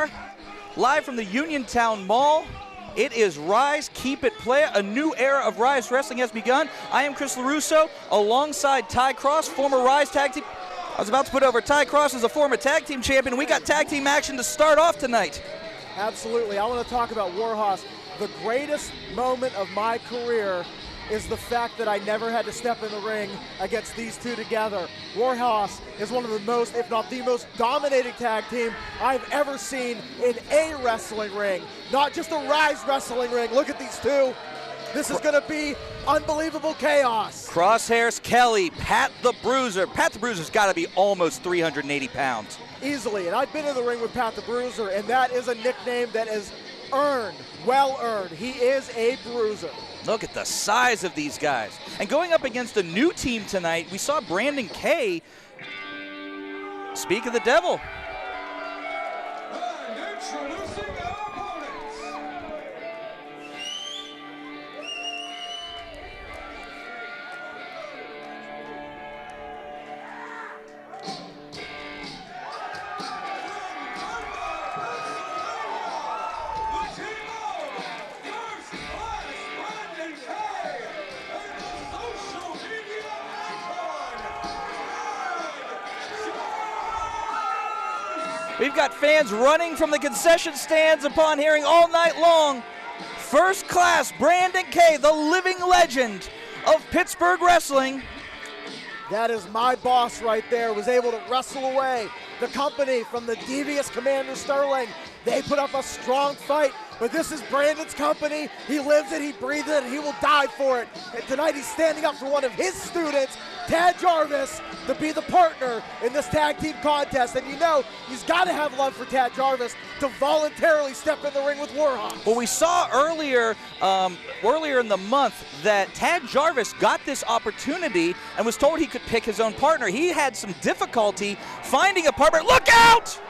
Karr, live from the Uniontown Mall. It is Ryse, Keep It Play. A new era of Ryse Wrestling has begun. I am Chris LaRusso, alongside Ty Cross, former Ryse tag team. I was about to put over Ty Cross as a former tag team champion. We got tag team action to start off tonight. Absolutely. I want to talk about Warhoss. The greatest moment of my career is the fact that I never had to step in the ring against these two together. Warhoss is one of the most, if not the most dominating tag team I've ever seen in a wrestling ring. Not just a Ryse wrestling ring. Look at these two. This is going to be unbelievable chaos. Crosshairs Kelly, Pat the Bruiser. Pat the Bruiser's got to be almost 380 pounds. Easily, and I've been in the ring with Pat the Bruiser, and that is a nickname that is earned, well earned. He is a bruiser. Look at the size of these guys. And going up against a new team tonight, we saw Brandon K speak of the devil. And introducing our opponents. We've got fans running from the concession stands upon hearing all night long. First class Brandon K, the living legend of Pittsburgh wrestling. That is my boss right there, was able to wrestle away the company from the devious Commander Sterling. They put up a strong fight, but this is Brandon's company. He lives it, he breathes it, and he will die for it. And tonight he's standing up for one of his students, Tad Jarvis, to be the partner in this tag team contest. And you know, he's got to have love for Tad Jarvis to voluntarily step in the ring with Warhoss. Well, we saw earlier in the month that Tad Jarvis got this opportunity and was told he could pick his own partner. He had some difficulty finding a partner. Look out!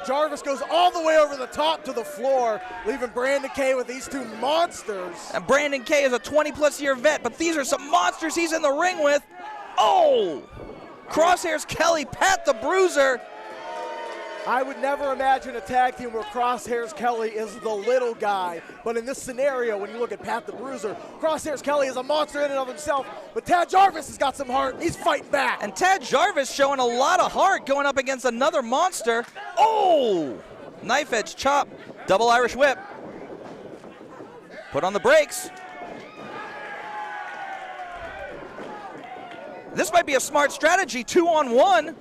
Jarvis goes all the way over the top to the floor, leaving Brandon K with these two monsters. And Brandon K is a 20-plus year vet, but these are some monsters he's in the ring with. Oh! Crosshairs Kelly, Pat the Bruiser. I would never imagine a tag team where Crosshairs Kelly is the little guy. But in this scenario, when you look at Pat the Bruiser, Crosshairs Kelly is a monster in and of himself. But Tad Jarvis has got some heart. He's fighting back. And Tad Jarvis showing a lot of heart going up against another monster. Oh! Knife edge chop. Double Irish whip. Put on the brakes. This might be a smart strategy, 2-on-1.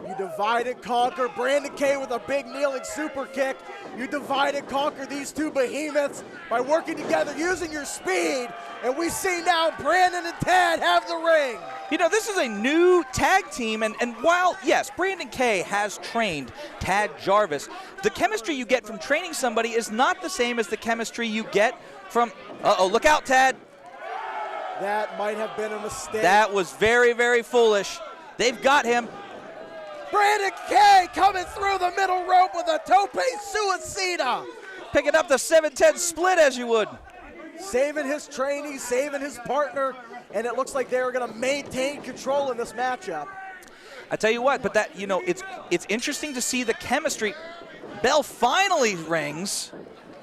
You divide and conquer. Brandon K with a big kneeling super kick. You divide and conquer these two behemoths by working together, using your speed. And we see now Brandon and Tad have the ring. You know, this is a new tag team, and while, yes, Brandon K has trained Tad Jarvis, the chemistry you get from training somebody is not the same as the chemistry you get from, uh-oh, look out, Tad. That might have been a mistake. That was very, very foolish. They've got him. Brandon K coming through the middle rope with a tope suicida. Picking up the 7-10 split as you would. Saving his trainee, saving his partner, and it looks like they're going to maintain control in this matchup. I tell you what, but that, you know, it's interesting to see the chemistry. Bell finally rings.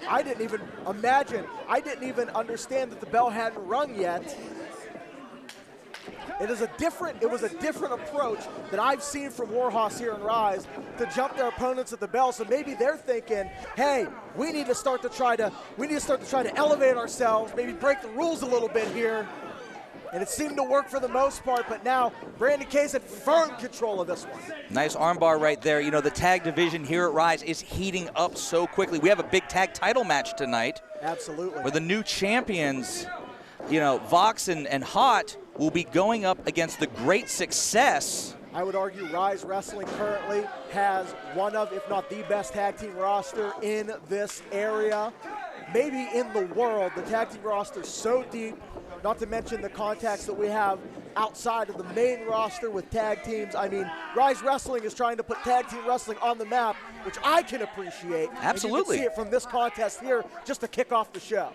I didn't even imagine, I didn't even understand that the bell hadn't rung yet. It was a different approach that I've seen from Warhoss here in Ryse to jump their opponents at the bell. So maybe they're thinking, hey, we need to start to try to elevate ourselves, maybe break the rules a little bit here. And it seemed to work for the most part, but now Brandon K's in firm control of this one. Nice armbar right there. You know, the tag division here at Ryse is heating up so quickly. We have a big tag title match tonight. Absolutely. Where the new champions, you know, Vox and Haught, will be going up against the Great Success. I would argue Ryse Wrestling currently has one of, if not the best tag team roster in this area. Maybe in the world. The tag team roster is so deep, not to mention the contacts that we have outside of the main roster with tag teams. I mean, Ryse Wrestling is trying to put tag team wrestling on the map, which I can appreciate. Absolutely. And you can see it from this contest here just to kick off the show.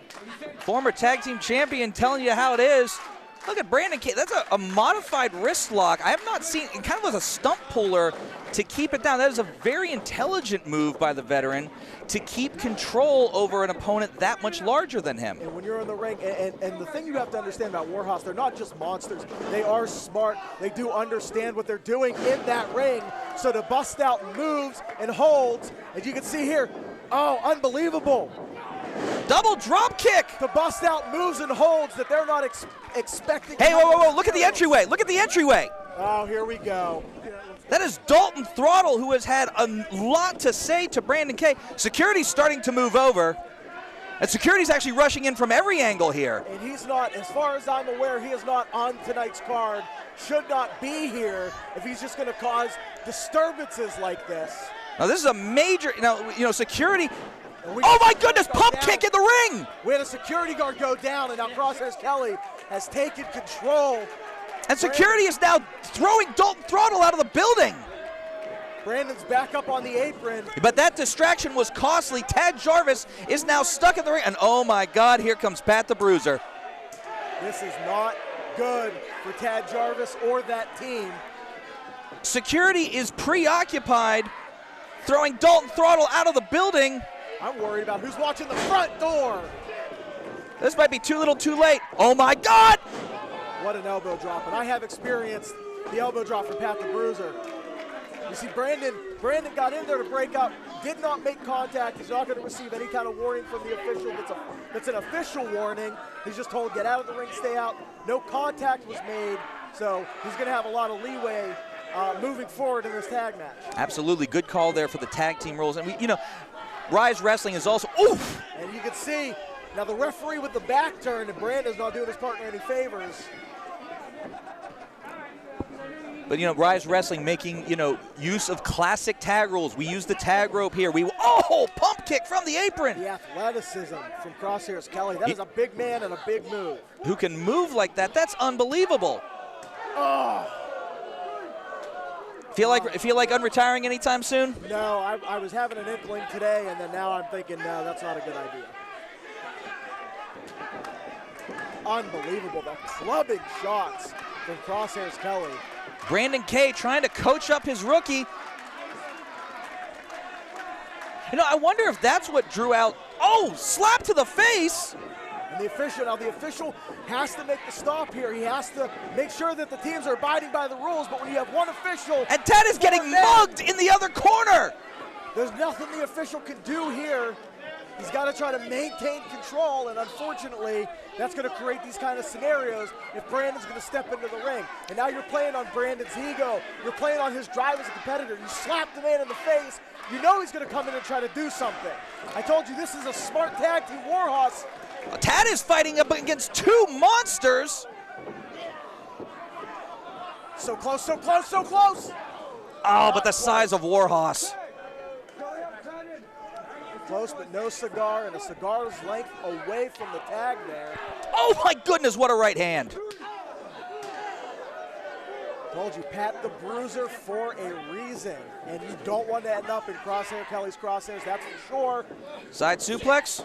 Former tag team champion telling you how it is. Look at Brandon K. That's a modified wrist lock. I have not seen, it kind of was a stump puller to keep it down. That is a very intelligent move by the veteran to keep control over an opponent that much larger than him. And when you're in the ring, and the thing you have to understand about Warhoss, they're not just monsters. They are smart. They do understand what they're doing in that ring. So to bust out moves and holds, as you can see here, oh, unbelievable. Double drop kick. To bust out moves and holds that they're not expecting. Hey, whoa, look at the entryway. Look at the entryway. Oh, here we go. That is Dalton Throttle, who has had a lot to say to Brandon K. Security's starting to move over. And security's actually rushing in from every angle here. And he's not, as far as I'm aware, he is not on tonight's card. Should not be here if he's just going to cause disturbances like this. Now this is a major, security. Oh my goodness, pump kick in the ring! We had a security guard go down, and now Crosshair's Kelly has taken control. And security is now throwing Dalton Throttle out of the building. Brandon's back up on the apron. But that distraction was costly. Tad Jarvis is now stuck in the ring. And oh my God, here comes Pat the Bruiser. This is not good for Tad Jarvis or that team. Security is preoccupied, throwing Dalton Throttle out of the building. I'm worried about who's watching the front door. This might be too little too late. Oh my God! What an elbow drop. And I have experienced the elbow drop from Pat the Bruiser. You see, Brandon got in there to break up, did not make contact. He's not going to receive any kind of warning from the official. That's an official warning. He's just told, get out of the ring, stay out. No contact was made, so he's going to have a lot of leeway moving forward in this tag match. Absolutely, good call there for the tag team rules. And Ryse Wrestling is also, oof! And you can see, now the referee with the back turn, and Brandon's not doing his partner any favors. But, Ryse Wrestling making, use of classic tag rules. We use the tag rope here. Pump kick from the apron. The athleticism from Crosshair's Kelly. That is a big man and a big move. Who can move like that? That's unbelievable. Oh. Feel like unretiring anytime soon? No, I was having an inkling today, and then now I'm thinking, no, that's not a good idea. Unbelievable, the clubbing shots from Crosshair's Kelly. Brandon K trying to coach up his rookie. I wonder if that's what drew out. Oh, slap to the face. And the official has to make the stop here. He has to make sure that the teams are abiding by the rules, but when you have one official. And Ted is getting mugged in the other corner. There's nothing the official can do here. He's got to try to maintain control, and unfortunately, that's going to create these kind of scenarios if Brandon's going to step into the ring. And now you're playing on Brandon's ego. You're playing on his drive as a competitor. You slap the man in the face. You know he's going to come in and try to do something. I told you, this is a smart tag team, Warhoss. Tad is fighting up against two monsters. So close, so close, so close. Oh, but the size of Warhoss. Close, but no cigar, and a cigar's length away from the tag there. Oh my goodness, what a right hand. Told you, Pat the Bruiser for a reason, and you don't want to end up in Crosshair Kelly's crosshairs, that's for sure. Side suplex.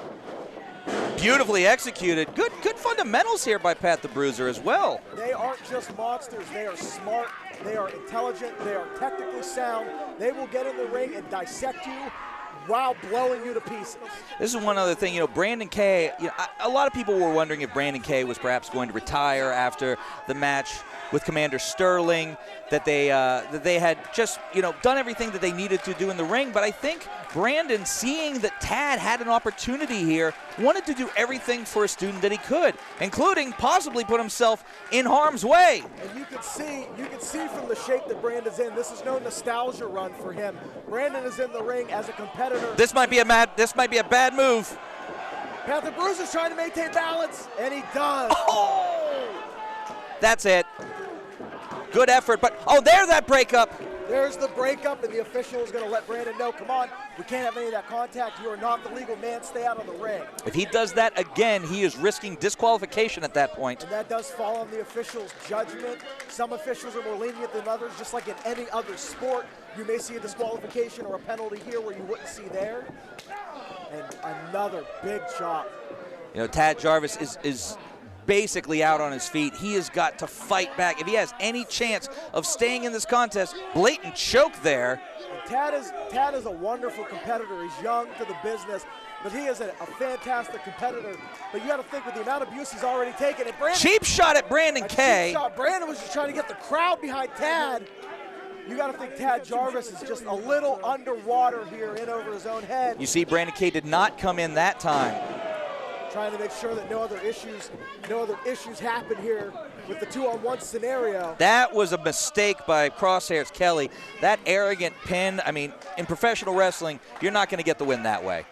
Beautifully executed. Good fundamentals here by Pat the Bruiser as well. They aren't just monsters. They are smart. They are intelligent. They are technically sound. They will get in the ring and dissect you while blowing you to pieces. This is one other thing, Brandon K, a lot of people were wondering if Brandon K was perhaps going to retire after the match with Commander Sterling, that they had just, done everything that they needed to do in the ring. But I think Brandon, seeing that Tad had an opportunity here, wanted to do everything for a student that he could, including possibly put himself in harm's way. And you can see from the shape that Brandon's in, this is no nostalgia run for him. Brandon is in the ring as a competitor. This might be a bad move. Pat the Bruiser's trying to maintain balance, and he does. Oh! That's it. Good effort, but there's that breakup. There's the breakup, and the official is going to let Brandon know, come on, we can't have any of that contact. You are not the legal man. Stay out of the ring. If he does that again, he is risking disqualification at that point. And that does fall on the official's judgment. Some officials are more lenient than others, just like in any other sport. You may see a disqualification or a penalty here where you wouldn't see there. And another big chop. Tad Jarvis is basically out on his feet. He has got to fight back. If he has any chance of staying in this contest, blatant choke there. Tad is a wonderful competitor. He's young to the business, but he is a fantastic competitor. But you got to think with the amount of abuse he's already taken. And Brandon, Cheap shot at Brandon K. Cheap shot. Brandon was just trying to get the crowd behind Tad. You got to think Tad Jarvis is just a little underwater here in over his own head. You see Brandon K did not come in that time. Trying to make sure that no other issues happen here with the 2-on-1 scenario. That was a mistake by Crosshair's Kelly. That arrogant pin, I mean, in professional wrestling, you're not going to get the win that way.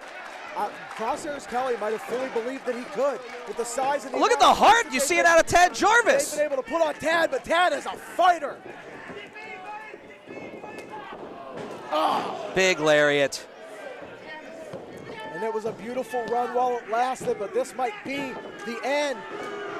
Crosshair's Kelly might have fully believed that he could with the size and the look at the heart. You see it out of Tad Jarvis. They've been able to put on Tad, but Tad is a fighter. Oh. Big lariat. And it was a beautiful run while it lasted, but this might be the end.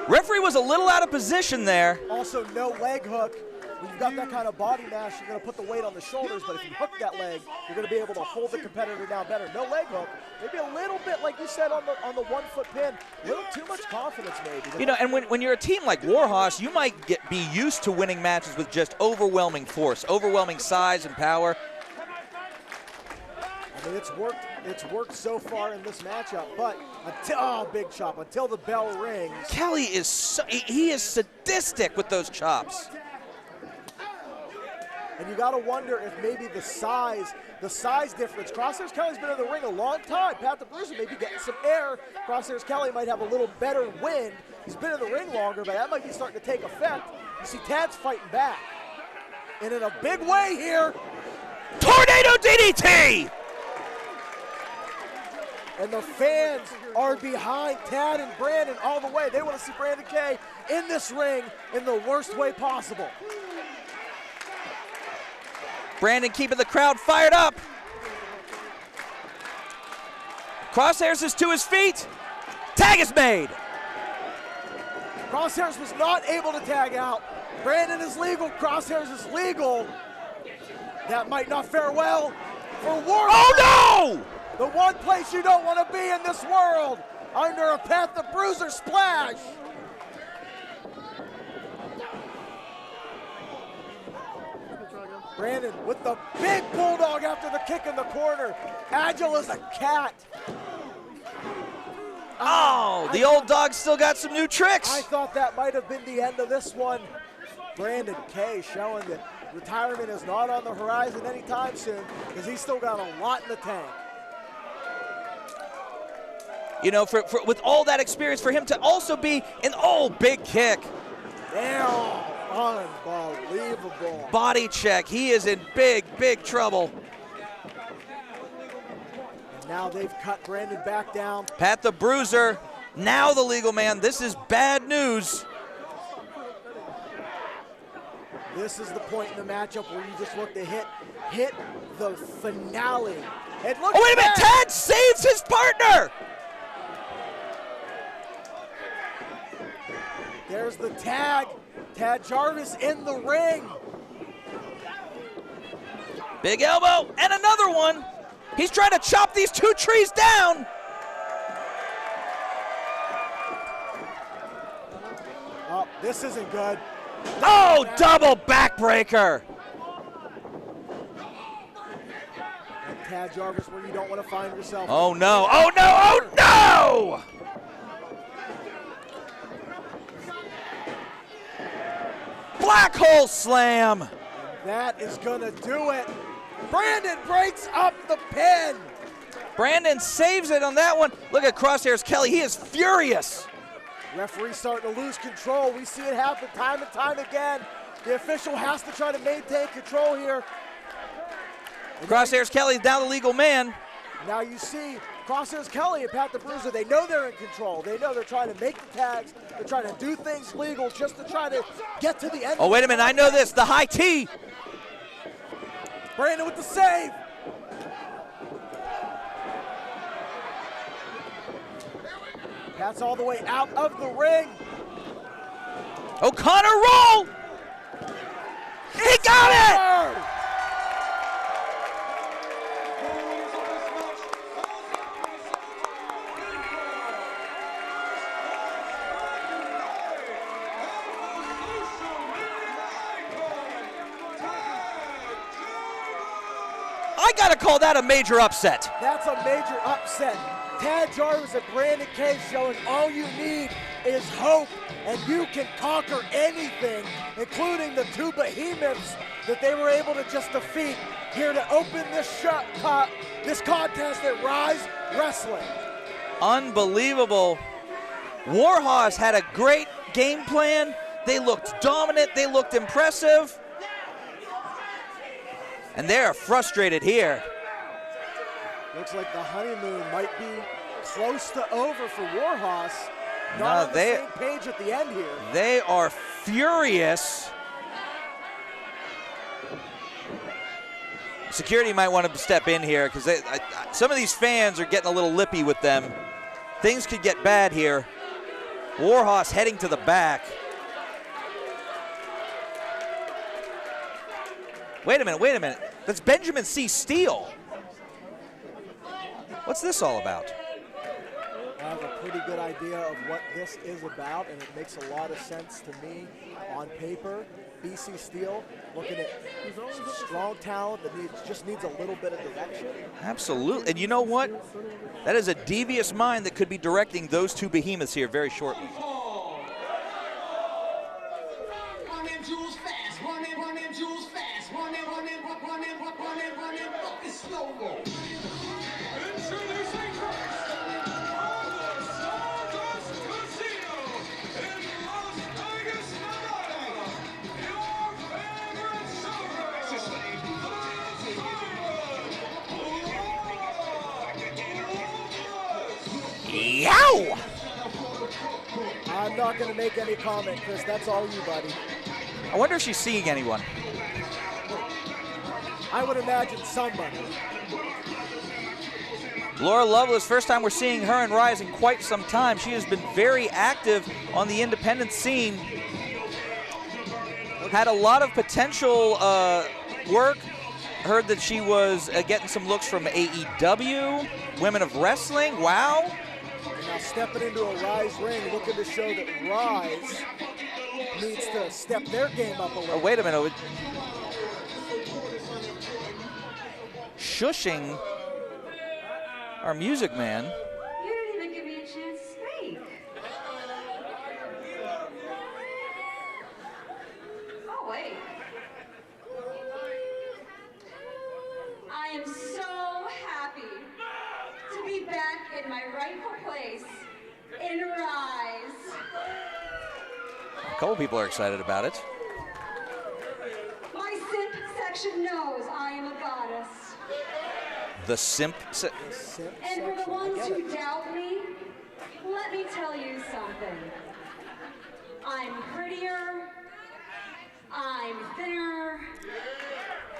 Referee was a little out of position there. Also, no leg hook. When you've got that kind of body mass, you're going to put the weight on the shoulders, but if you hook that leg, you're going to be able to hold the competitor down better. No leg hook. Maybe a little bit, like you said, on the 1-foot pin. A little too much confidence, maybe. You know, and when you're a team like Warhoss, you might be used to winning matches with just overwhelming force, overwhelming size and power. I mean, it's worked so far in this matchup, but big chop until the bell rings. Kelly is he is sadistic with those chops. And you got to wonder if maybe the size difference. Crosshair's Kelly's been in the ring a long time. Pat the Bruiser may be getting some air. Crosshair's Kelly might have a little better wind. He's been in the ring longer, but that might be starting to take effect. You see Tad's fighting back. And in a big way here. Tornado DDT! And the fans are behind Tad and Brandon all the way. They want to see Brandon K in this ring in the worst way possible. Brandon keeping the crowd fired up. Crosshairs is to his feet. Tag is made. Crosshairs was not able to tag out. Brandon is legal. Crosshairs is legal. That might not fare well for Warhoss. Oh no! The one place you don't want to be in this world, under a Pat the Bruiser splash. Brandon with the big bulldog after the kick in the corner. Agile as a cat. Oh, the old dog still got some new tricks. I thought that might have been the end of this one. Brandon K showing that retirement is not on the horizon anytime soon because he's still got a lot in the tank. You know, with all that experience, for him to also be an big kick. Damn, unbelievable. Body check. He is in big, big trouble. And now they've cut Brandon back down. Pat the Bruiser, now the legal man. This is bad news. This is the point in the matchup where you just look to hit the finale. And look wait a minute, Tad saves his partner. There's the tag. Tad Jarvis in the ring. Big elbow and another one. He's trying to chop these two trees down. Oh, this isn't good. Oh, double backbreaker. And Tad Jarvis where you don't want to find yourself. Oh no, oh no, oh no! Black hole slam. And that is gonna do it. Brandon breaks up the pin. Brandon saves it on that one. Look at Crosshair's Kelly, he is furious. Referee starting to lose control. We see it happen time and time again. The official has to try to maintain control here. Crosshair's Kelly's now the legal man. Now you see Crosshair's Kelly and Pat the Bruiser, they know they're in control. They know they're trying to make the tags. They're trying to do things legal just to try to get to the end. Oh, wait a minute, I know this, the high T. Brandon with the save. Pat's all the way out of the ring. Oh, Conor roll. He got it. got to call that a major upset. That's a major upset. Tad Jarvis and Brandon Case showing all you need is hope, and you can conquer anything, including the two behemoths that they were able to just defeat here to open this contest at Ryse Wrestling. Unbelievable. Warhoss had a great game plan. They looked dominant. They looked impressive. And they're frustrated here. Looks like the honeymoon might be close to over for Warhoss. Not on the same page at the end here. They are furious. Security might want to step in here because some of these fans are getting a little lippy with them. Things could get bad here. Warhoss heading to the back. Wait a minute. That's Benjamin C. Steele. What's this all about? I have a pretty good idea of what this is about, and it makes a lot of sense to me on paper. BC Steele looking at strong talent that just needs a little bit of direction. Absolutely, and you know what? That is a devious mind that could be directing those two behemoths here very shortly. Yow! I'm not going to make any comment, Chris. That's all you, buddy. I wonder if she's seeing anyone. I would imagine somebody. Laura Loveless, first time we're seeing her in Ryse in quite some time. She has been very active on the independent scene. Had a lot of potential work. Heard that she was getting some looks from AEW, Women of Wrestling. Wow. Now stepping into a Ryse ring, looking to show that Ryse needs to step their game up a little. Oh, wait a minute. Shushing our music man. You didn't even give me a chance to speak. Oh, wait. I am so happy to be back in my rightful place in Ryse. A couple people are excited about it. My simp section knows I am a goddess. The simp. And for the ones who doubt me, let me tell you something. I'm prettier, I'm thinner,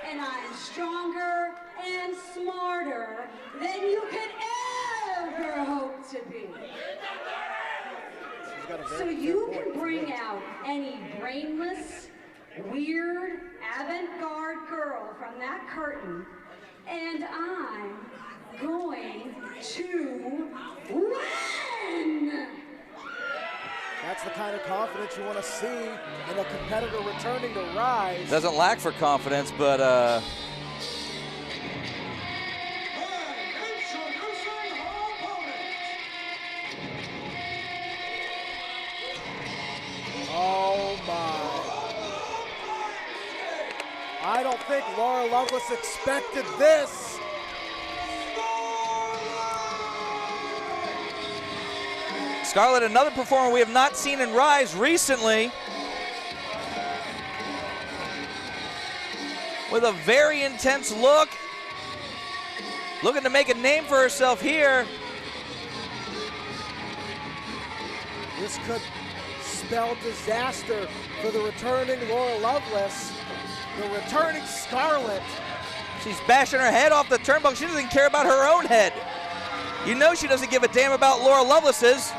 and I'm stronger and smarter than you could ever hope to be. So you can bring out any brainless, weird, avant-garde girl from that curtain, and I'm going to win! That's the kind of confidence you want to see in a competitor returning to Ryse. Doesn't lack for confidence, but oh my. I don't think Laura Loveless expected this. Scarlett, another performer we have not seen in Ryse recently, with a very intense look, looking to make a name for herself here. This could spell disaster for the returning Laura Loveless, the returning Scarlett. She's bashing her head off the turnbuckle. She doesn't care about her own head. You know she doesn't give a damn about Laura Loveless's.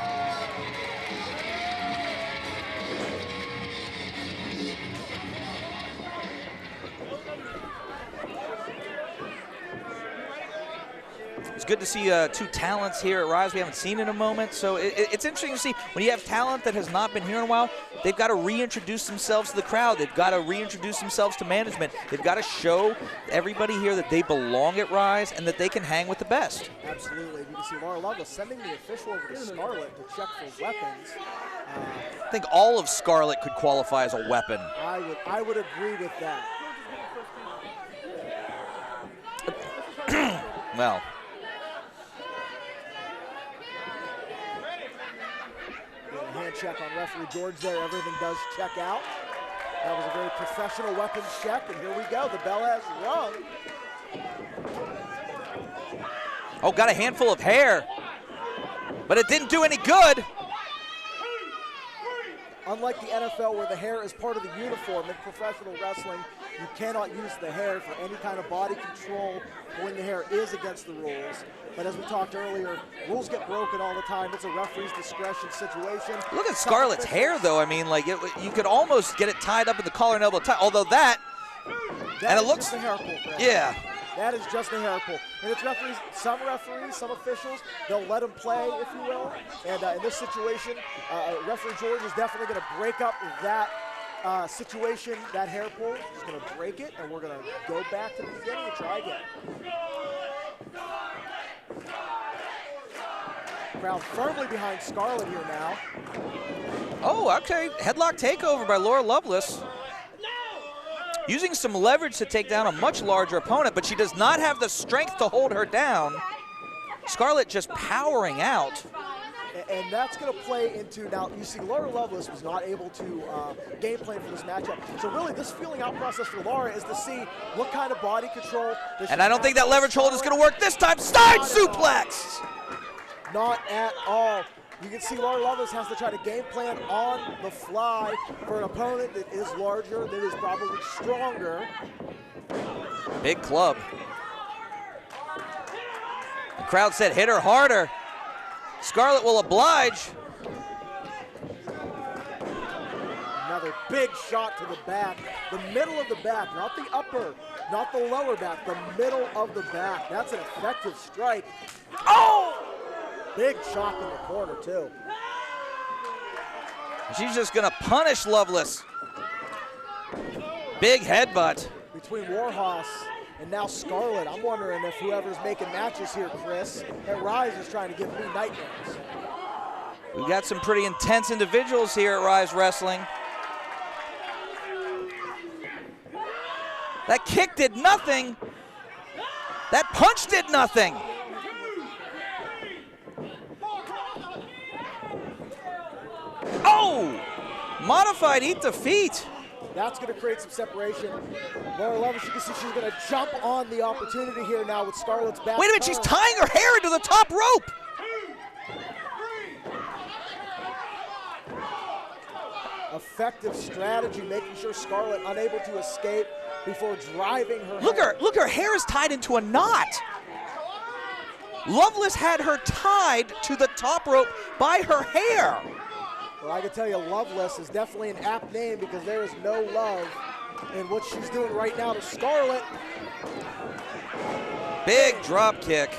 It's good to see two talents here at Ryse we haven't seen in a moment. So it's interesting to see when you have talent that has not been here in a while, they've got to reintroduce themselves to the crowd. They've got to reintroduce themselves to management. They've got to show everybody here that they belong at Ryse and that they can hang with the best. Absolutely. You can see Laura Loveless sending the official over to Scarlett to check for weapons. I think all of Scarlett could qualify as a weapon. I would agree with that. Well. Hand check on referee George there. Everything does check out. That was a very professional weapons check, and here we go. The bell has rung. Oh, got a handful of hair, but it didn't do any good. Unlike the NFL where the hair is part of the uniform, in professional wrestling, you cannot use the hair for any kind of body control when the hair is against the rules. But as we talked earlier, rules get broken all the time. It's a referee's discretion situation. Look at Scarlett's hair, though. I mean, like, you could almost get it tied up in the collar and elbow tie, although that and it looks, just a hair pull, Chris. Yeah. That is just a hair pull. And it's referees, some officials, they'll let them play, if you will. And in this situation, referee George is definitely going to break up that situation, that hair pull. He's going to break it, and we're going to go back to the beginning and try again. Crowd firmly behind Scarlett here now. Oh, okay. Headlock takeover by Laura Loveless. Using some leverage to take down a much larger opponent, but she does not have the strength to hold her down. Scarlett just powering out. And that's going to play into, now you see Laura Loveless was not able to game plan for this matchup. So really this feeling out process for Laura is to see what kind of body control. And I don't think that leverage hold is going to work this time. Side suplex! Not at all. You can see Laura Loveless has to try to game plan on the fly for an opponent that is larger, that is probably stronger. Big club. The crowd said hit her harder. Scarlett will oblige. Another big shot to the back. The middle of the back, not the upper, not the lower back, the middle of the back. That's an effective strike. Oh! Big shot in the corner, too. She's just going to punish Loveless. Big headbutt. Between Warhoss and now Scarlett, I'm wondering if whoever's making matches here, Chris, at Ryse is trying to give me nightmares. We've got some pretty intense individuals here at Ryse Wrestling. That kick did nothing. That punch did nothing. Oh! Modified eat the feet. That's going to create some separation. Laura Loveless, you can see she's going to jump on the opportunity here now with Scarlett's back. Wait a minute, she's tying her hair into the top rope. Effective strategy, making sure Scarlett unable to escape before driving her Look, her hair is tied into a knot. Loveless had her tied to the top rope by her hair. Well, I can tell you Loveless is definitely an apt name because there is no love in what she's doing right now to Scarlett. Big drop kick.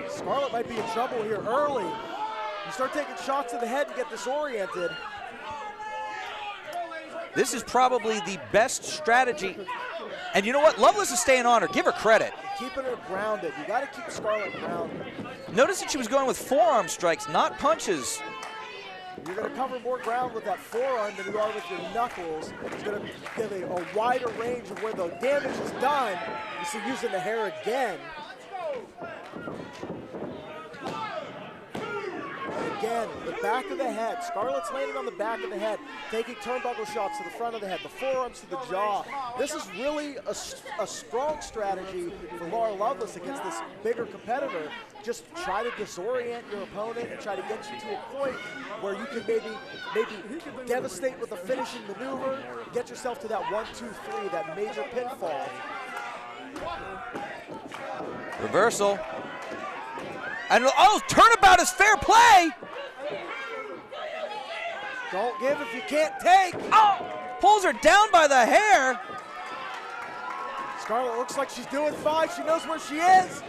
Scarlett might be in trouble here early. You start taking shots to the head and get disoriented. This is probably the best strategy. And you know what? Loveless is staying on her. Give her credit. Keeping her grounded. You got to keep Scarlett grounded. Notice that she was going with forearm strikes, not punches. You're going to cover more ground with that forearm than you are with your knuckles. It's going to give a wider range of where the damage is done. You see using the hair again. Again, the back of the head. Scarlett's landing on the back of the head, taking turnbuckle shots to the front of the head, the forearms to the jaw. This is really a strong strategy for Laura Loveless against this bigger competitor. Just try to disorient your opponent and try to get you to a point where you can maybe devastate with a finishing maneuver, get yourself to that 1, 2, 3, that major pinfall. Reversal. And oh, turnabout is fair play. Don't give if you can't take. Oh, pulls her down by the hair. Scarlett looks like she's doing fine. She knows where she is.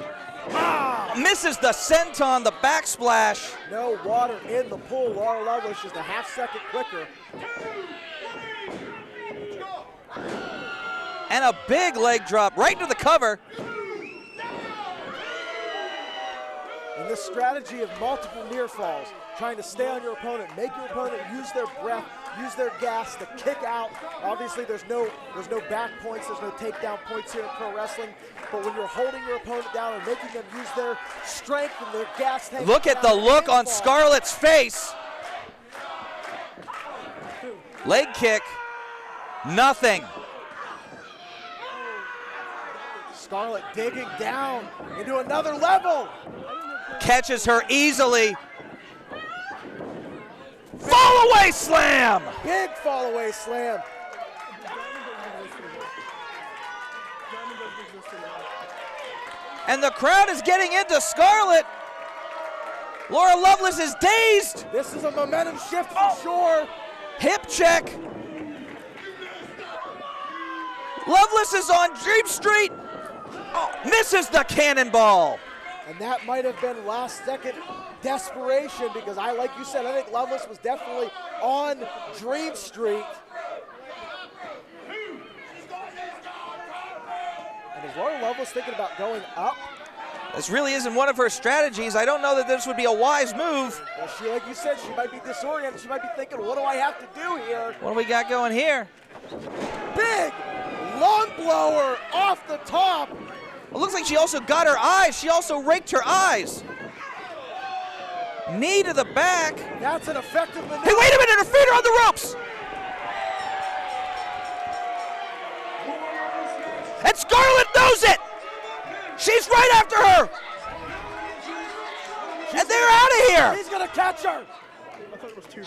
Misses the senton, the backsplash. No water in the pool. Laura Loveless just a half-second quicker. And a big leg drop right into the cover. And this strategy of multiple near falls, trying to stay on your opponent, make your opponent use their breath, use their gas to kick out. Obviously, there's no back points, there's no takedown points here in pro wrestling. But when you're holding your opponent down and making them use their strength and their gas tank. Look at the look on Scarlett's face. Leg kick, nothing. Scarlett digging down into another level. Catches her easily. Fall away slam! Big fall away slam. And the crowd is getting into Scarlett. Laura Loveless is dazed. This is a momentum shift for sure. Hip check. Loveless is on Dream Street. Misses the cannonball. And that might have been last-second desperation because like you said, I think Loveless was definitely on Dream Street. And is Laura Loveless thinking about going up? This really isn't one of her strategies. I don't know that this would be a wise move. Well, like you said, she might be disoriented. She might be thinking, what do I have to do here? What do we got going here? Big long blower off the top. It looks like she also got her eyes. She also raked her eyes. Knee to the back. That's an effective maneuver. Hey, wait a minute, her feet are on the ropes. And Scarlett knows it. She's right after her. And they're out of here. He's gonna catch her. I thought it was 2.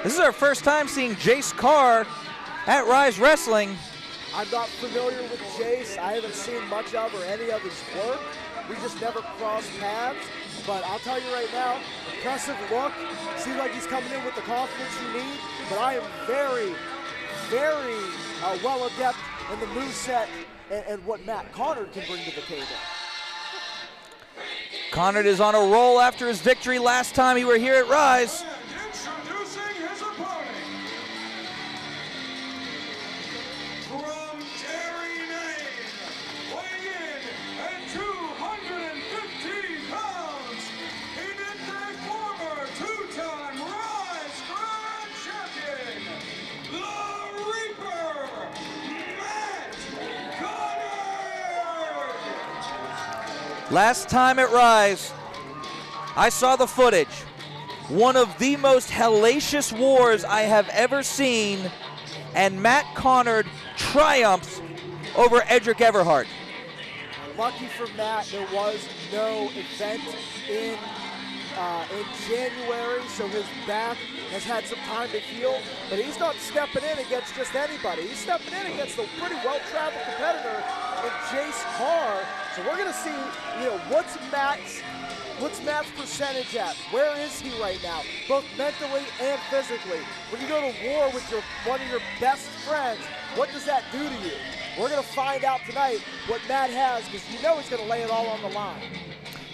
This is our first time seeing Jayce Carr at Ryse Wrestling. I'm not familiar with Jayce. I haven't seen much of or any of his work. We just never crossed paths. But I'll tell you right now, impressive look. Seems like he's coming in with the confidence you need. But I am very, very well adept in the moveset and what Matt Conard can bring to the table. Conard is on a roll after his victory last time he were here at Ryse. Introducing his opponent. From Derry, Maine, weighing in at 215 pounds, he is the former two-time Ryse Grand Champion, the Reaper, Matt Conard. Last time at Ryse, I saw the footage. One of the most hellacious wars I have ever seen, and Matt Conard triumphs over Edric Everhart. Lucky for Matt, there was no event in January, so his back has had some time to heal, but he's not stepping in against just anybody. He's stepping in against a pretty well-traveled competitor in Jayce Carr. So we're going to see, what's Matt's percentage at? Where is he right now, both mentally and physically? When you go to war with one of your best friends, what does that do to you? We're going to find out tonight what Matt has, because he's going to lay it all on the line.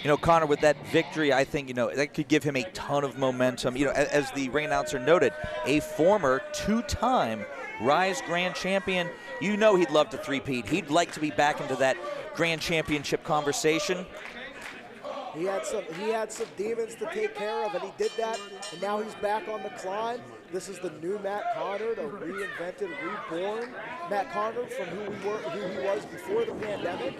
Conard, with that victory, I think, that could give him a ton of momentum. As the ring announcer noted, a former two-time Ryse Grand Champion. He'd love to three-peat. He'd like to be back into that Grand Championship conversation. He had some demons to take care of, and he did that, and now he's back on the climb. This is the new Matt Conard, a reinvented, reborn Matt Conard from who he was before the pandemic.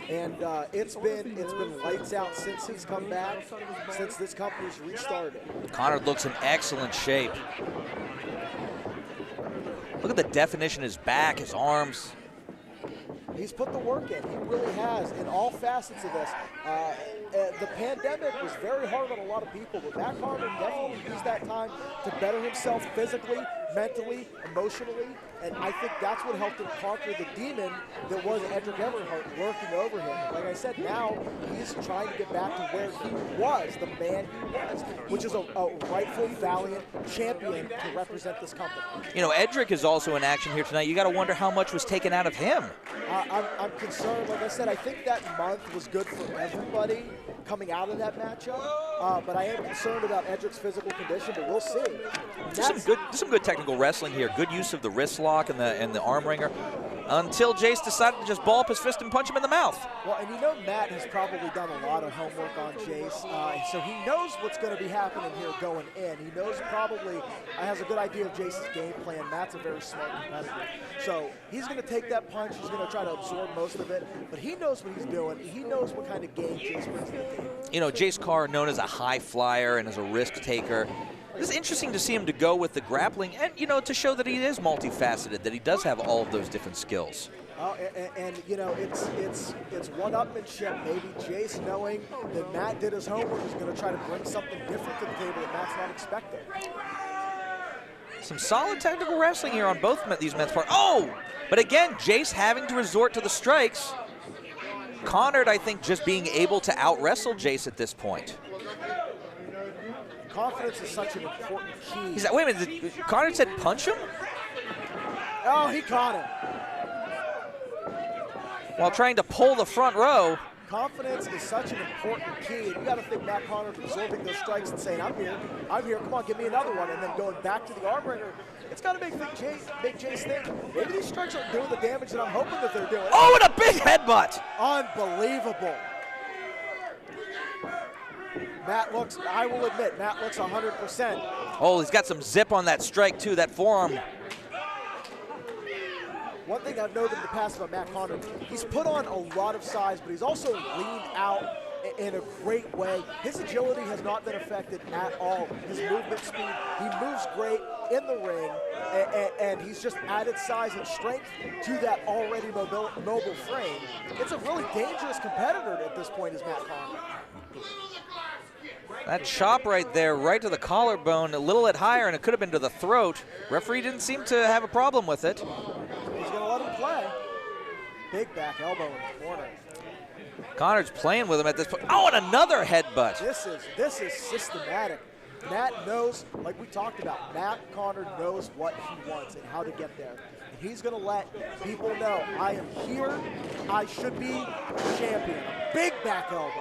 And it's been lights out since he's come back, since this company's restarted. Conard looks in excellent shape. Look at the definition of his back, his arms. He's put the work in. He really has in all facets of this. the pandemic was very hard on a lot of people, but Matt Conard definitely used that time to better himself physically, mentally, emotionally, and I think that's what helped him conquer the demon that was Edric Everhart lurking over him. Like I said, now he's trying to get back to where he was, the man he was, which is a rightful, valiant champion to represent this company. You know, Edric is also in action here tonight. You got to wonder how much was taken out of him. I'm concerned. Like I said, I think that month was good for everybody coming out of that matchup, but I am concerned about Edric's physical condition, but we'll see. Some good technical wrestling here. Good use of the wrist lock and the arm wringer until Jayce decided to just ball up his fist and punch him in the mouth. Well, and you know Matt has probably done a lot of homework on Jayce, so he knows what's going to be happening here going in. He knows probably has a good idea of Jayce's game plan. Matt's a very smart competitor. So he's going to take that punch. He's going to try to absorb most of it, but he knows what he's doing. He knows what kind of game Jayce brings to the table. You know, Jayce Carr, known as a high flyer and as a risk taker. It's interesting to see him to go with the grappling and, you know, to show that he is multifaceted, that he does have all of those different skills. And you know, it's one-upmanship. Maybe Jayce, knowing that Matt did his homework, is going to try to bring something different to the table that Matt's not expecting. Some solid technical wrestling here on both these men's parts. Oh! But again, Jayce having to resort to the strikes. Conard, I think, just being able to out-wrestle Jayce at this point. Confidence is such an important key. He's like, wait a minute, Conard said punch him? Oh, he caught him. While trying to pull the front row. Confidence is such an important key. You got to think Matt Conard absorbing those strikes and saying, I'm here, come on, give me another one, and then going back to the arm wringer. It's got to make Jayce think, maybe these strikes aren't doing the damage that I'm hoping that they're doing. Oh, and a big headbutt! Unbelievable. Matt looks, I will admit, Matt looks 100%. Oh, he's got some zip on that strike, too, that forearm. One thing I've noted in the past about Matt Conard, he's put on a lot of size, but he's also leaned out in a great way. His agility has not been affected at all. His movement speed, he moves great in the ring, and he's just added size and strength to that already mobile frame. It's a really dangerous competitor at this point, is Matt Conard. That chop right there, right to the collarbone, a little bit higher, and it could have been to the throat. Referee didn't seem to have a problem with it. He's going to let him play. Big back elbow in the corner. Conard's playing with him at this point. Oh, and another headbutt. This is systematic. Matt knows, like we talked about, Matt Conard knows what he wants and how to get there. And he's going to let people know, I am here, I should be champion. Big back elbow.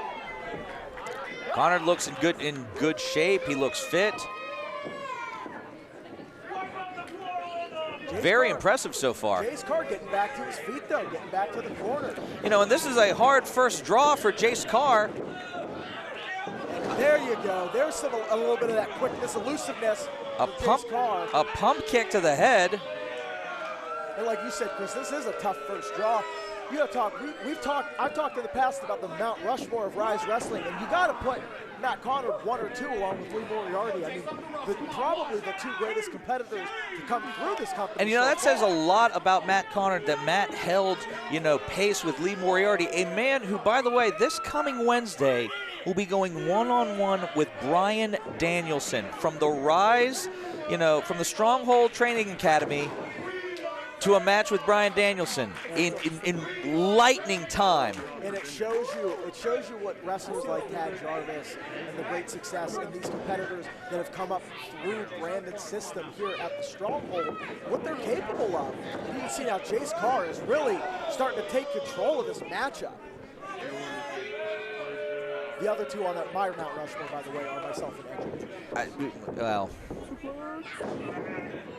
Conard looks in good shape. He looks fit. Very impressive so far. Jayce Carr getting back to his feet, though, getting back to the corner. You know, and this is a hard first draw for Jayce Carr. And there you go. There's a little bit of that quickness, elusiveness. A pump kick to the head. And like you said, Chris, this is a tough first draw. You got to talk. I've talked in the past about the Mount Rushmore of Ryse Wrestling, and you got to put Matt Conard 1 or 2 along with Lee Moriarty. I mean, probably the 2 greatest competitors to come through this company. And you know, that says a lot about Matt Conard, that Matt held, you know, pace with Lee Moriarty, a man who, by the way, this coming Wednesday will be going one-on-one with Bryan Danielson from the Ryse, you know, from the Stronghold Training Academy, to a match with Bryan Danielson in lightning time. And it shows you what wrestlers like Jarvis and the great success in these competitors that have come up through Brandon's system here at the Stronghold, what they're capable of. You can see now Jayce Carr is really starting to take control of this matchup. The other 2 on that my Mount Rushmore, by the way, are myself and Edric. Well.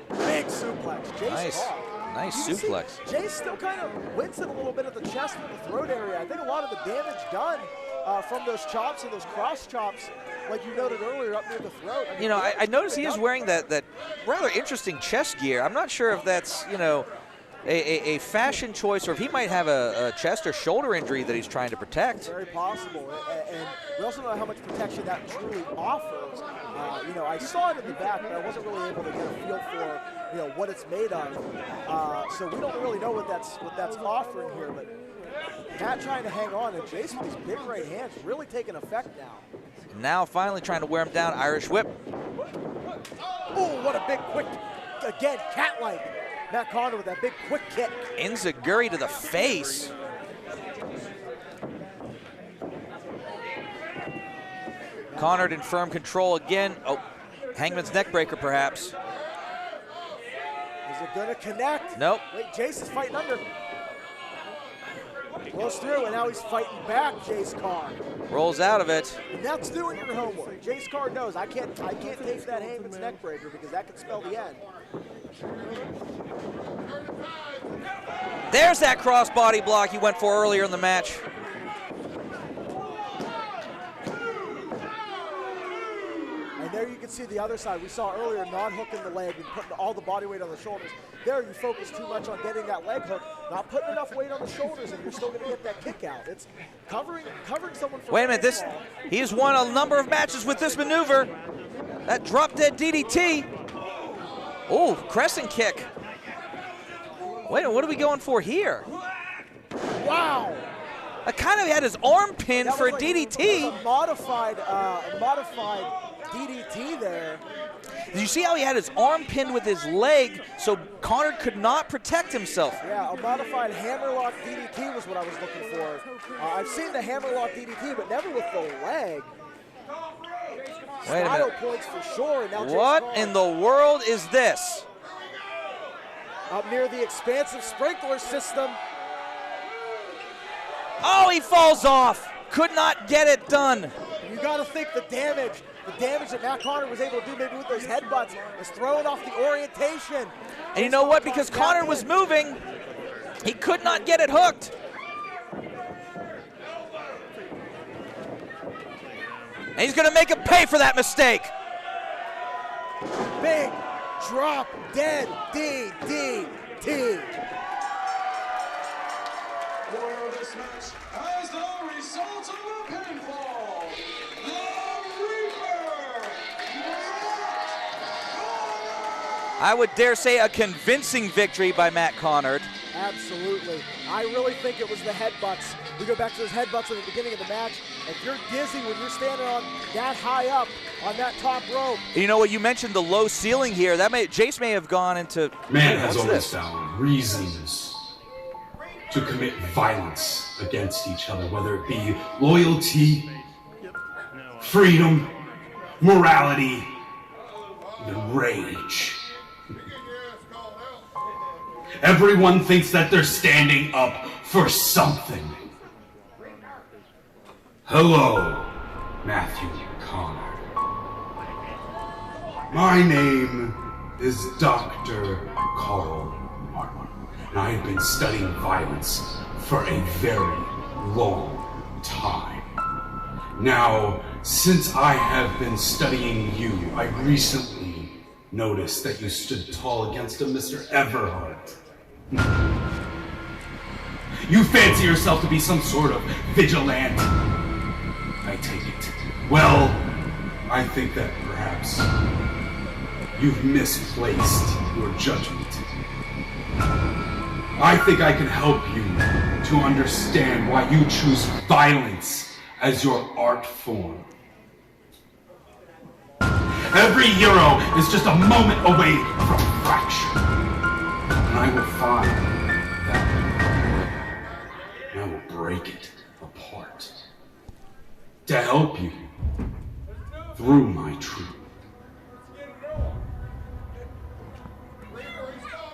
Big suplex, Jayce Carr. Nice suplex. Jayce still kind of wincing a little bit at the chest and the throat area. I think a lot of the damage done from those chops and those cross chops, like you noted earlier, up near the throat. I mean, you know, I noticed he is wearing that rather interesting chest gear. I'm not sure if that's, you know, a fashion choice, or if he might have a chest or shoulder injury that he's trying to protect. Very possible, and we also don't know how much protection that truly offers. You know, I saw it in the back, but I wasn't really able to get a feel for, you know, what it's made of. So we don't really know what that's offering here, but Matt trying to hang on, and Jayce with his big right hands really taking effect now. Now finally trying to wear him down. Irish whip. Oh, what a big quick, again, cat-like. Matt Conard with that big quick kick. Enziguri to the face. Conard in firm control again. Oh, Hangman's neckbreaker perhaps. Is it gonna connect? Nope. Wait, Jayce is fighting under. Rolls through, and now he's fighting back, Jayce Carr. Rolls out of it. And that's doing your homework. Jayce Carr knows I can't take that Hangman's neckbreaker because that could spell the end. There's that crossbody block he went for earlier in the match. And there you can see the other side. We saw earlier non-hooking the leg and putting all the body weight on the shoulders. There you focus too much on getting that leg hook, not putting enough weight on the shoulders, and you're still going to get that kick out. It's covering someone for Wait a minute, he's won a number of matches with this maneuver. That drop-dead DDT. Oh, crescent kick. Wait a minute, what are we going for here? Wow. I kind of had his arm pinned for a That DDT. was a modified DDT there. Did you see how he had his arm pinned with his leg so Conard could not protect himself? Yeah, a modified hammerlock DDT was what I was looking for. I've seen the hammerlock DDT, but never with the leg. Wait a Style minute. points for sure. And now What Jayce in the world is this? Carr up near the expansive sprinkler system. Oh, he falls off. Could not get it done. You got to think the damage that Matt Conard was able to do maybe with those headbutts is throwing off the orientation. And you know what? Because Conard was moving, he could not get it hooked. And he's going to make him pay for that mistake. Big drop dead DDT. For this match, as the result of the pinfall, the Reaper, I would dare say a convincing victory by Matt Conard. Absolutely. I really think it was the headbutts. We go back to those headbutts at the beginning of the match. If you're dizzy when you're standing on that high up on that top rope. You know what? You mentioned the low ceiling here. Jayce may have gone into. Man has What's always this? found reasons to commit violence against each other, whether it be loyalty, freedom, morality, even rage. Everyone thinks that they're standing up for something. Hello, Matthew Conard. My name is Dr. Carl Martin, and I have been studying violence for a very long time. Now, since I have been studying you, I recently noticed that you stood tall against a Mr. Everhart. You fancy yourself to be some sort of vigilante, I take it. Well, I think that perhaps you've misplaced your judgment. I think I can help you to understand why you choose violence as your art form. Every euro is just a moment away from fracture. And I will find that and I will break it apart to help you through my truth.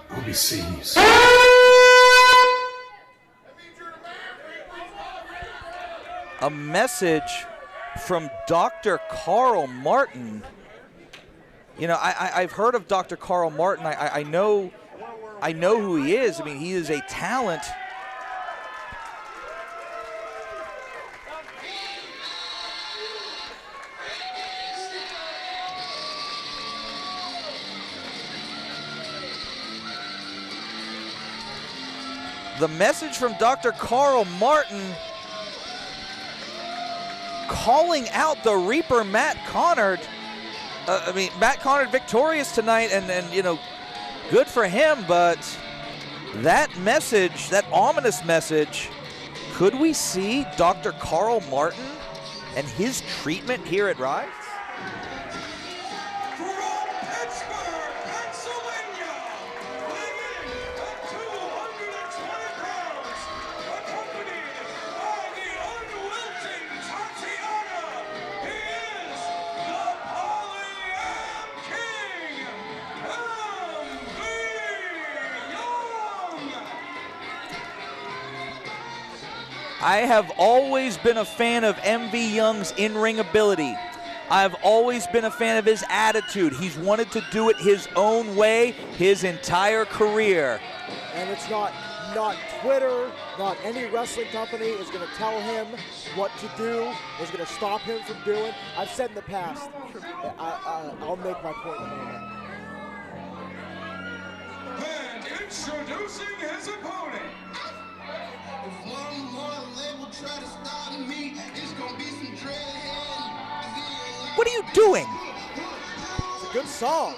I'll be seeing you soon. A message from Dr. Carl Martin. You know, I've heard of Dr. Carl Martin. I know who he is. I mean, he is a talent. The message from Dr. Carl Martin calling out the Reaper, Matt Conard. I mean, Matt Conard victorious tonight, and you know, good for him, but that message, that ominous message Could we see Dr. Carl Martin and his treatment here at Ryse? From Pittsburgh, Pennsylvania, weighing in at 220 pounds, accompanied by the unwilting Tatiana, he is the Poly-Am King, MV Young. I have always been a fan of MV Young's in-ring ability. I've always been a fan of his attitude. He's wanted to do it his own way his entire career. And it's not Twitter, not any wrestling company is going to tell him what to do, is going to stop him from doing. I've said in the past, I'll make my point in a moment. And introducing his opponent. If one more label try to stop me, it's gonna be some dread. What are you doing? It's a good song.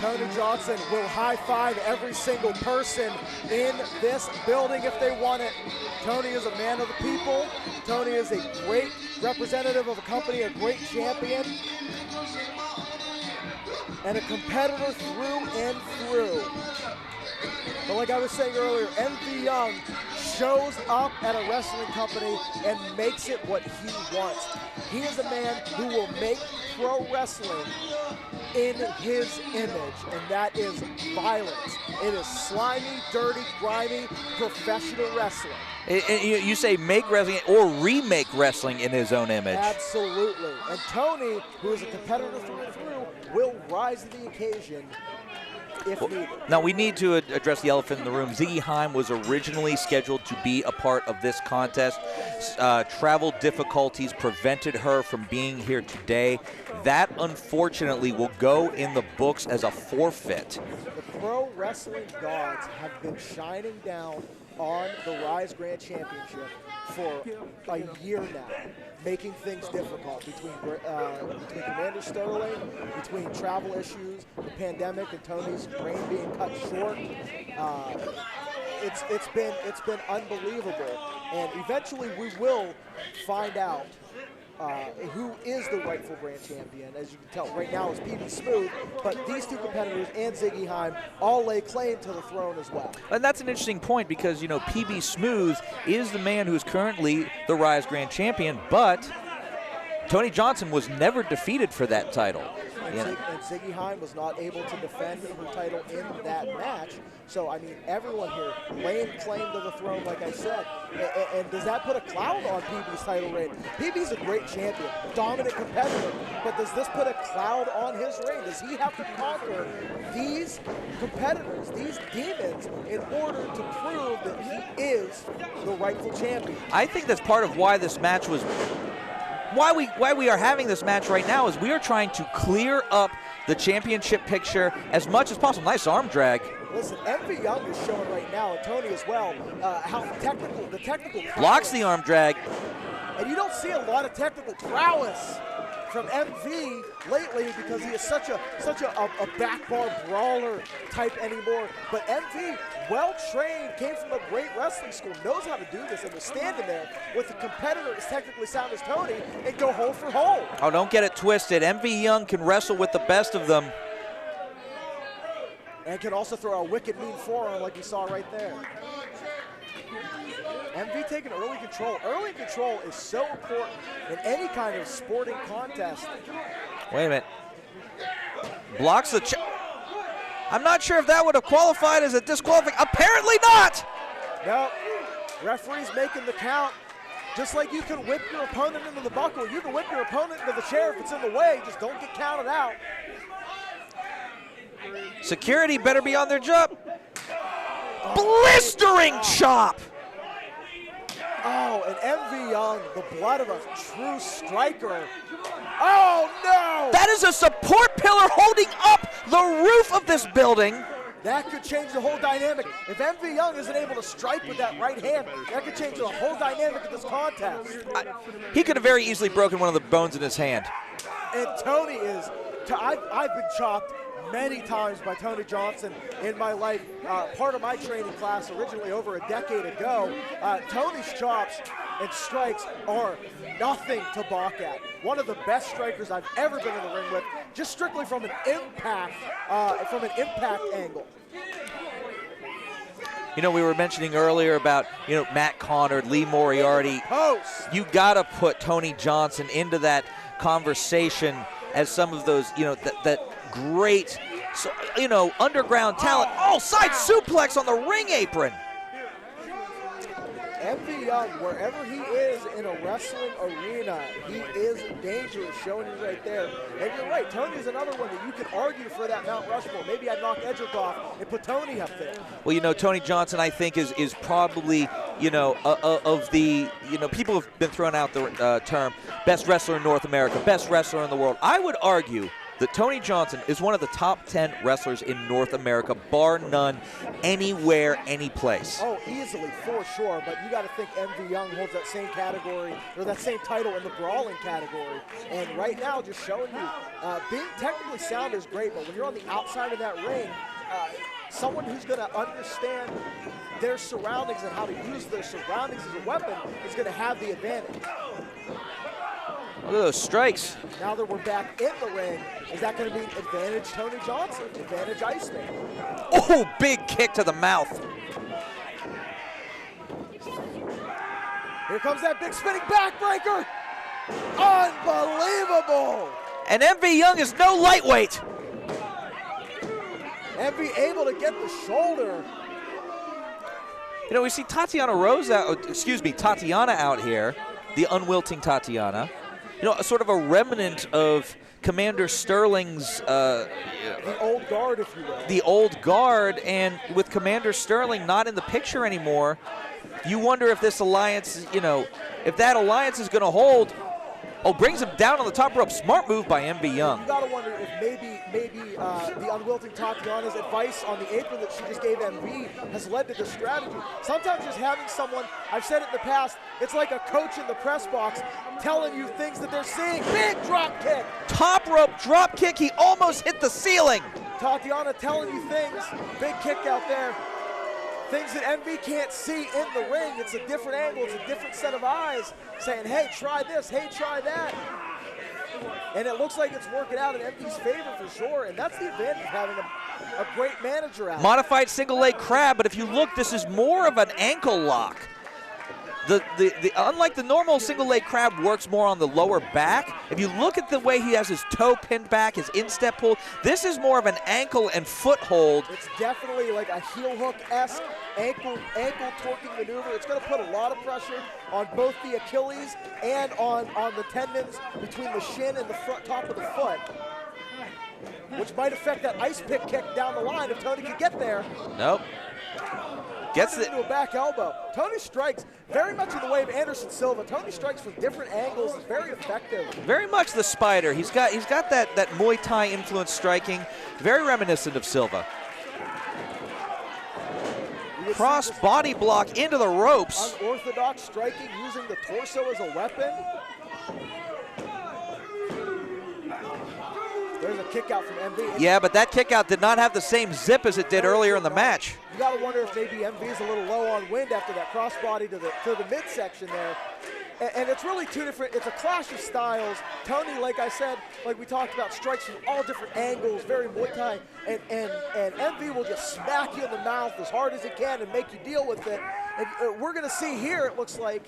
Tony Johnson will high-five every single person in this building if they want it. Tony is a man of the people. Tony is a great representative of a company, a great champion, and a competitor through and through. But like I was saying earlier, MV Young shows up at a wrestling company and makes it what he wants. He is a man who will make pro wrestling in his image, and that is violence. It is slimy, dirty, grimy, professional wrestling. You say make wrestling or remake wrestling in his own image. Absolutely. And Tony, who is a competitor through and through, will rise to the occasion if needed. Now we need to address the elephant in the room. Ziggy Heim was originally scheduled to be a part of this contest. Travel difficulties prevented her from being here today. That unfortunately will go in the books as a forfeit. The pro wrestling gods have been shining down on the Ryse Grand Championship for a year now, making things difficult between Commander Sterling, between travel issues, the pandemic, and Tony's reign being cut short. It's been unbelievable, and eventually we will find out who is the rightful brand champion. As you can tell, right now is PB Smooth, but these two competitors and Ziggy Heim all lay claim to the throne as well. And that's an interesting point because, you know, PB Smooth is the man who's currently the Ryse Grand Champion, but Tony Johnson was never defeated for that title. And Ziggy Heim was not able to defend her title in that match. So, I mean, everyone here laying claim to the throne, like I said. And does that put a cloud on PB's title reign? PB's a great champion, dominant competitor, but does this put a cloud on his reign? Does he have to conquer these competitors, these demons, in order to prove that he is the rightful champion? I think that's part of why this match was... Why we are having this match right now is we are trying to clear up the championship picture as much as possible. Nice arm drag. Listen, MV Young is showing right now, and Tony as well, how the technical blocks the arm drag. And you don't see a lot of technical prowess from MV lately because he is such a back bar brawler type anymore. But MV, well trained, came from a great wrestling school, knows how to do this, and will stand in there with a competitor as technically sound as Tony and go hole for hole. Oh, don't get it twisted. MV Young can wrestle with the best of them. And can also throw a wicked mean forearm like you saw right there. MV taking early control. Early control is so important in any kind of sporting contest. Wait a minute. Blocks the... I'm not sure if that would have qualified as a disqualification. Apparently not! No, referee's making the count. Just like you can whip your opponent into the buckle, you can whip your opponent into the chair if it's in the way. Just don't get counted out. Security better be on their job. Blistering chop! Oh, and MV Young, the blood of a true striker. Oh, no! That is a support pillar holding up the roof of this building. that could change the whole dynamic. If MV Young isn't able to strike with that right hand, that could change the whole dynamic of this contest. He could have very easily broken one of the bones in his hand. And Tony is, I've been chopped many times by Tony Johnson in my life. Part of my training class originally over a decade ago. Tony's chops and strikes are nothing to balk at. One of the best strikers I've ever been in the ring with, just strictly from an impact angle. You know, we were mentioning earlier about, you know, Matt Conard, Lee Moriarty. You got to put Tony Johnson into that conversation as some of those, you know, that great, you know, underground talent. Oh, side suplex on the ring apron. MV Young, wherever he is in a wrestling arena, he is dangerous, showing you right there. And you're right, Tony's another one that you could argue for that Mount Rushmore. Maybe I'd knock Edric off and put Tony up there. Well, you know, Tony Johnson, I think, is probably, you know, of the, you know, people have been throwing out the term best wrestler in North America, best wrestler in the world. I would argue that Tony Johnson is one of the top 10 wrestlers in North America, bar none, anywhere, any place. Oh, easily, for sure, but you got to think MV Young holds that same category, or that same title in the brawling category. And right now, just showing you, being technically sound is great, but when you're on the outside of that ring, someone who's going to understand their surroundings and how to use their surroundings as a weapon is going to have the advantage. Look at those strikes. Now that we're back in the ring, is that going to be advantage Tony Johnson, advantage Iceman? Oh, big kick to the mouth. Here comes that big spinning backbreaker. Unbelievable. And MV Young is no lightweight. MV able to get the shoulder. You know, we see Tatiana out here, the unwilting Tatiana. You know, sort of a remnant of Commander Sterling's the old guard, if you will. The old guard, and with Commander Sterling not in the picture anymore, you wonder if this alliance, you know, if that alliance is going to hold. Oh, brings him down on the top rope. Smart move by MV Young. You got to wonder if maybe the unwilting Tatiana's advice on the apron that she just gave MV has led to this strategy. Sometimes just having someone, I've said it in the past, it's like a coach in the press box telling you things that they're seeing. Big drop kick. Top rope drop kick. He almost hit the ceiling. Tatiana telling you things. Big kick out there. Things that MV can't see in the ring. It's a different angle. It's a different set of eyes saying, hey, try this. Hey, try that. And it looks like it's working out in MV's favor for sure. And that's the advantage of having a great manager out. Modified single leg crab, but if you look, this is more of an ankle lock. Unlike the normal single leg crab works more on the lower back, if you look at the way he has his toe pinned back, his instep pulled, this is more of an ankle and foot hold. It's definitely like a heel hook-esque ankle torquing maneuver. It's going to put a lot of pressure on both the Achilles and on the tendons between the shin and the front top of the foot, which might affect that ice pick kick down the line if Tony can get there. Nope. Gets it into a back elbow. Tony strikes very much in the way of Anderson Silva. Tony strikes from different angles. It's very effective. Very much the spider. He's got that Muay Thai influence striking. Very reminiscent of Silva. Cross body block into the ropes. Unorthodox striking using the torso as a weapon. There's a kick out from MV. Yeah, but that kick out did not have the same zip as it did earlier in the match. You got to wonder if maybe MV is a little low on wind after that crossbody to the midsection there. And it's really two different, it's a clash of styles. Tony, like I said, like we talked about, strikes from all different angles, very Muay Thai. And MV will just smack you in the mouth as hard as he can and make you deal with it. And we're going to see here, it looks like,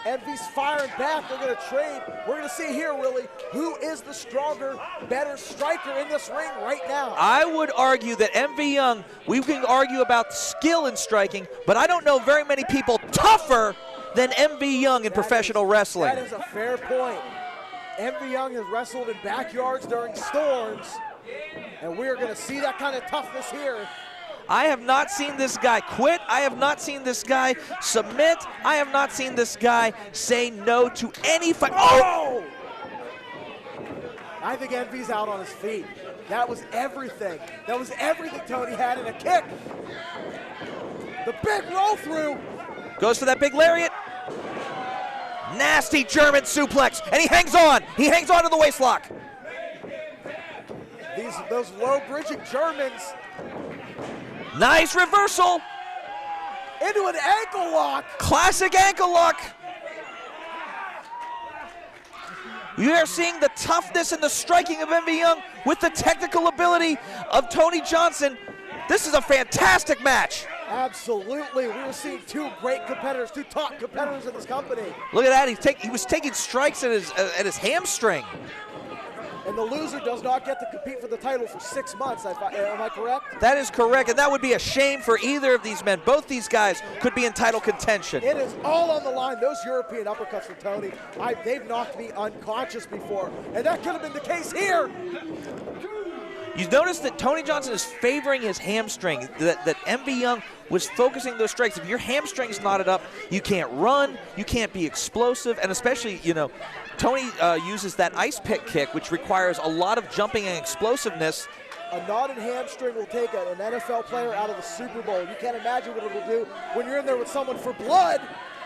MV's firing back. They're going to trade. We're going to see here, really, who is the stronger, better striker in this ring right now. I would argue that MV Young, we can argue about skill in striking, but I don't know very many people tougher than MV Young in professional wrestling. That is a fair point. MV Young has wrestled in backyards during storms, and we are going to see that kind of toughness here. I have not seen this guy quit. I have not seen this guy submit. I have not seen this guy say no to any fight. Oh! I think MV's out on his feet. That was everything. That was everything Tony had in a kick. The big roll through. Goes for that big lariat. Nasty German suplex, and he hangs on. He hangs on to the waistlock. Those low bridging Germans. Nice reversal. Into an ankle lock. Classic ankle lock. You are seeing the toughness and the striking of MV Young with the technical ability of Tony Johnson. This is a fantastic match. Absolutely. We were seeing two great competitors, two top competitors in this company. Look at that. He was taking strikes at his hamstring. And the loser does not get to compete for the title for 6 months. Am I correct? That is correct, and that would be a shame for either of these men. Both these guys could be in title contention. It is all on the line. Those European uppercuts from Tony, they've knocked me unconscious before, and that could have been the case here. You notice that Tony Johnson is favoring his hamstring, that MV Young was focusing those strikes. If your hamstring's knotted up, you can't run, you can't be explosive, and especially, you know, Tony uses that ice pick kick, which requires a lot of jumping and explosiveness. A knotted hamstring will take an NFL player out of the Super Bowl. You can't imagine what it will do when you're in there with someone for blood,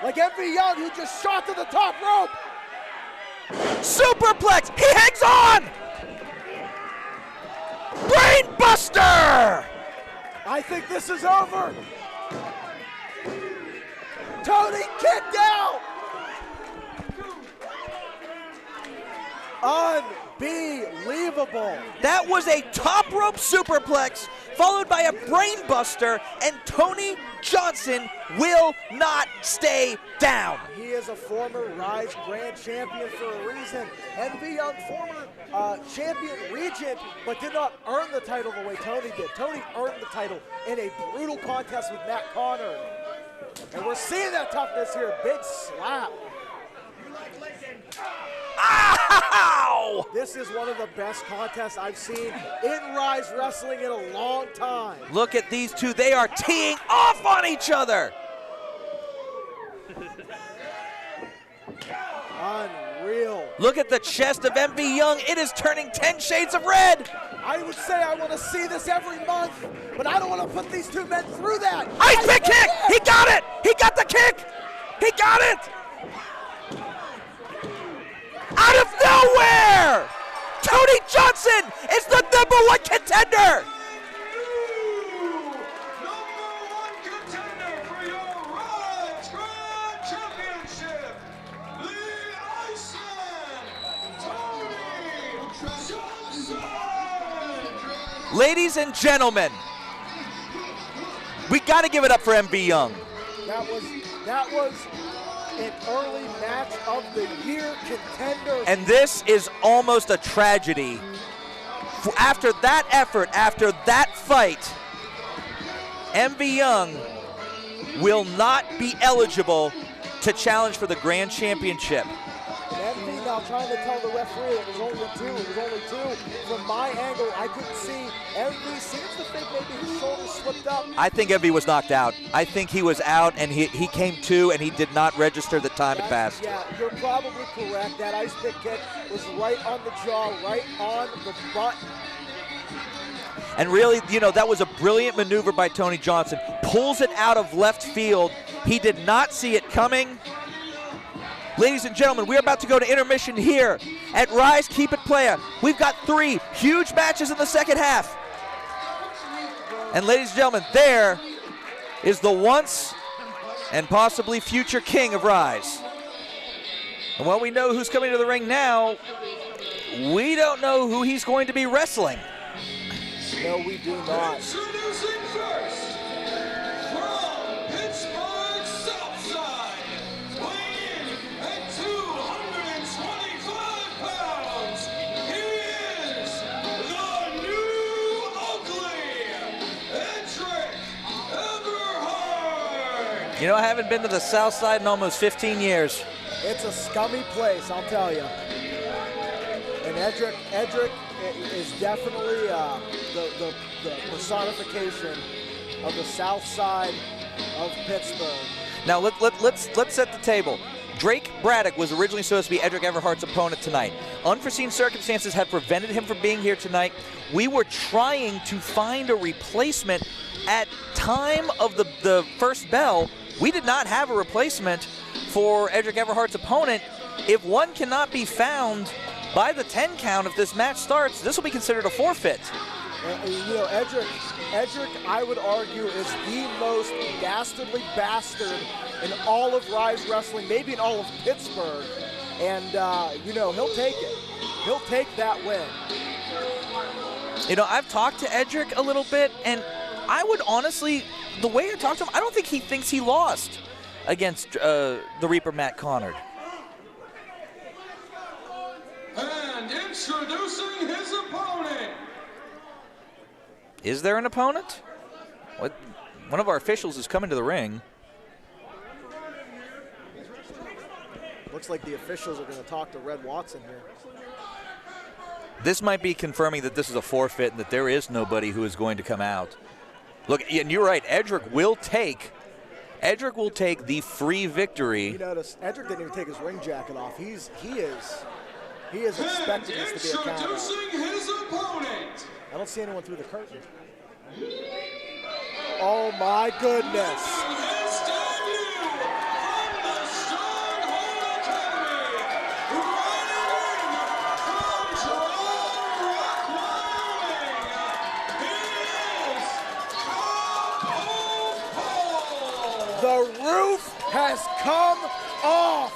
like MV Young, who just shot to the top rope. Superplex, he hangs on! Brain buster! I think this is over. Tony kicked out. Unbelievable. That was a top rope superplex followed by a brain buster, and Tony Johnson will not stay down. He is a former Ryse Grand Champion for a reason. MV Young, former champion regent, but did not earn the title the way Tony did. Tony earned the title in a brutal contest with Matt Conard. And we're seeing that toughness here. Big slap. Ow! This is one of the best contests I've seen in Ryse Wrestling in a long time. Look at these two. They are teeing off on each other. Unreal. Look at the chest of MV Young. It is turning 10 shades of red. I would say I want to see this every month, but I don't want to put these two men through that. Ice pick kick! He got it! He got the kick! He got it! Out of nowhere! Tony Johnson is the #1 contender! #1 contender for your Ryse Grand Championship, the Iceman, Tony Johnson! Ladies and gentlemen, we got to give it up for MV Young. That was an early match of the year contender. And this is almost a tragedy. After that effort, after that fight, MV Young will not be eligible to challenge for the Grand Championship. MV now trying to tell the referee it was only two. It was only two. From my angle, I couldn't see. MV seems to think maybe his shoulder slipped up. I think MV was knocked out. I think he was out, and he came to, and he did not register the time had passed. Yeah, you're probably correct. That ice pick kick was right on the jaw, right on the butt. And really, you know, that was a brilliant maneuver by Tony Johnson. Pulls it out of left field. He did not see it coming. Ladies and gentlemen, we're about to go to intermission here at Ryse Keep It Playa. We've got 3 huge matches in the second half. And ladies and gentlemen, there is the once and possibly future king of Ryse. And while we know who's coming to the ring now, we don't know who he's going to be wrestling. No, we do not. Introducing first, from Pittsburgh Southside, weighing in at 225 pounds, he is the new ugly, Edric Everhart. You know, I haven't been to the South Side in almost 15 years. It's a scummy place, I'll tell you. And Edric is definitely the personification of the South Side of Pittsburgh. Now let's set the table. Drake Braddock was originally supposed to be Edric Everhart's opponent tonight. Unforeseen circumstances have prevented him from being here tonight. We were trying to find a replacement at time of the first bell. We did not have a replacement for Edric Everhart's opponent. If one cannot be found by the 10 count, if this match starts, this will be considered a forfeit. You know, Edric, I would argue, is the most dastardly bastard in all of Ryse Wrestling, maybe in all of Pittsburgh. And, you know, he'll take it. He'll take that win. You know, I've talked to Edric a little bit, and I would honestly, the way I talked to him, I don't think he thinks he lost against the Reaper Matt Conard. And introducing his opponent. Is there an opponent? What? One of our officials is coming to the ring. Looks like the officials are going to talk to Red Watson here. This might be confirming that this is a forfeit and that there is nobody who is going to come out. Look, and you're right, Edric will take the free victory. You notice Edric didn't even take his ring jacket off. He is expecting this to be a count. Introducing his opponent. I don't see anyone through the curtain. Oh my goodness. His debut from the Stronghold Academy, riding in from Toronto Rock, Wyoming, is Cowpoke. The roof has come off.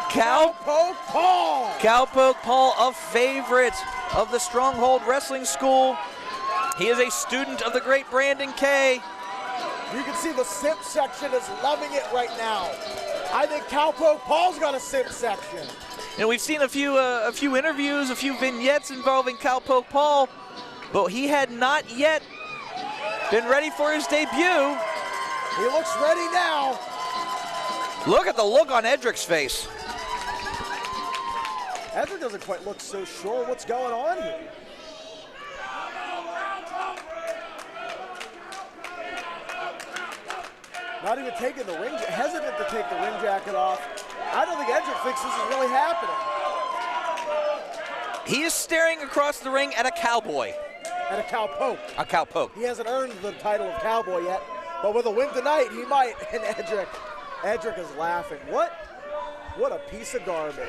Cowpoke Paul. Cowpoke Paul, a favorite of the Stronghold Wrestling School. He is a student of the great Brandon Kay. You can see the simp section is loving it right now. I think Cowpoke Paul's got a simp section. And we've seen a few interviews, a few vignettes involving Cowpoke Paul, but he had not yet been ready for his debut. He looks ready now. Look at the look on Edric's face. Edric doesn't quite look so sure what's going on here. Not even taking the ring, hesitant to take the ring jacket off. I don't think Edric thinks this is really happening. He is staring across the ring at a cowboy. At a Cowpoke. A Cowpoke. He hasn't earned the title of cowboy yet, but with a win tonight, he might. And Edric is laughing. What a piece of garbage.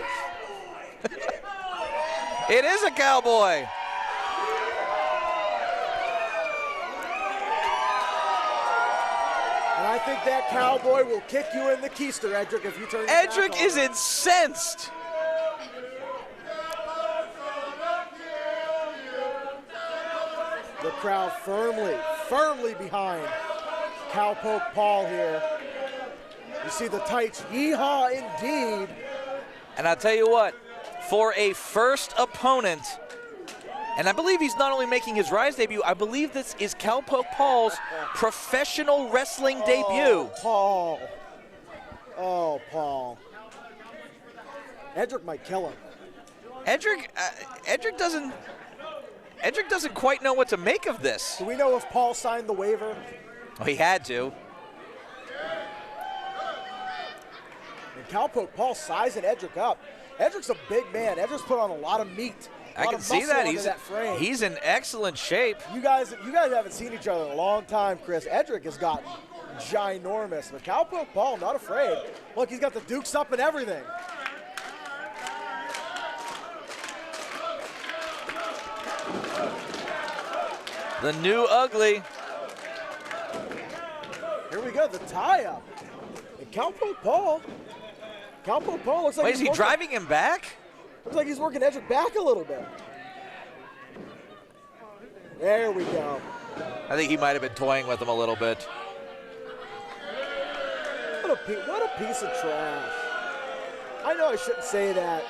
It is a cowboy. And I think that cowboy will kick you in the keister, Edric, if you turn your back Edric on is him. incensed. The crowd firmly behind Cowpoke Paul here. You see the tights, yeehaw indeed. And I'll tell you what, for a first opponent, and I believe he's not only making his Ryse debut, I believe this is Cowpoke Paul's professional wrestling debut. Paul. Oh, Paul. Edric might kill him. Edric doesn't quite know what to make of this. Do we know if Paul signed the waiver? Well, he had to. And Cowpoke Paul sizing Edric up. Edric's a big man. Edric's put on a lot of meat. I can see that. Frame. He's in excellent shape. You guys haven't seen each other in a long time, Chris. Edric has gotten ginormous, but Cowpoke Paul not afraid. Look, he's got the dukes up and everything. The new ugly. Here we go, the tie-up. And Cowpoke Paul looks like Wait, is he driving him back? Looks like he's working Edric back a little bit. There we go. I think he might have been toying with him a little bit. What a piece of trash. I know I shouldn't say that.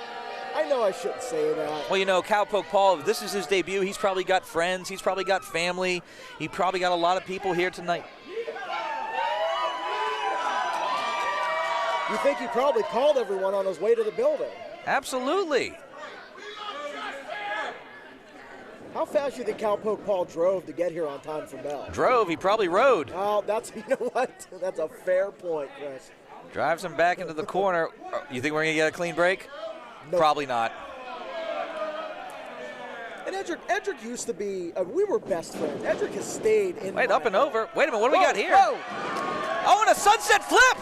Well, you know, Cowpoke Paul, if this is his debut, he's probably got friends, he's probably got family, he probably got a lot of people here tonight. You think he probably called everyone on his way to the building? Absolutely. How fast do you think Cowpoke Paul drove to get here on time for bell? Drove, he probably rode. Well, you know what? That's a fair point, Chris. Drives him back into the corner. You think we're going to get a clean break? Nope. Probably not. And Edric used to be, we were best friends. Edric has stayed in. Wait, up and over. Wait a minute, what do we got here? Whoa. Oh, and a sunset flip!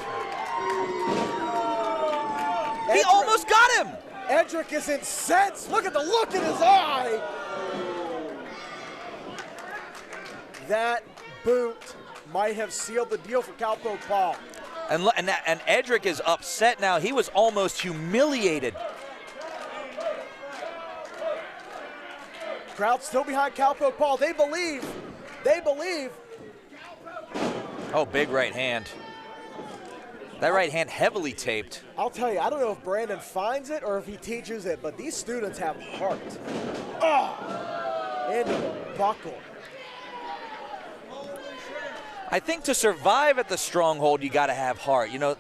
He almost got him! Edric is incensed. Look at the look in his eye. That boot might have sealed the deal for Cowpoke Paul. And Edric is upset now. He was almost humiliated. Crowd still behind Cowpoke Paul. They believe. Oh, big right hand. That right hand heavily taped. I'll tell you, I don't know if Brandon finds it or if he teaches it, but these students have heart. Oh, into the buckle. I think to survive at the Stronghold, you got to have heart. You know,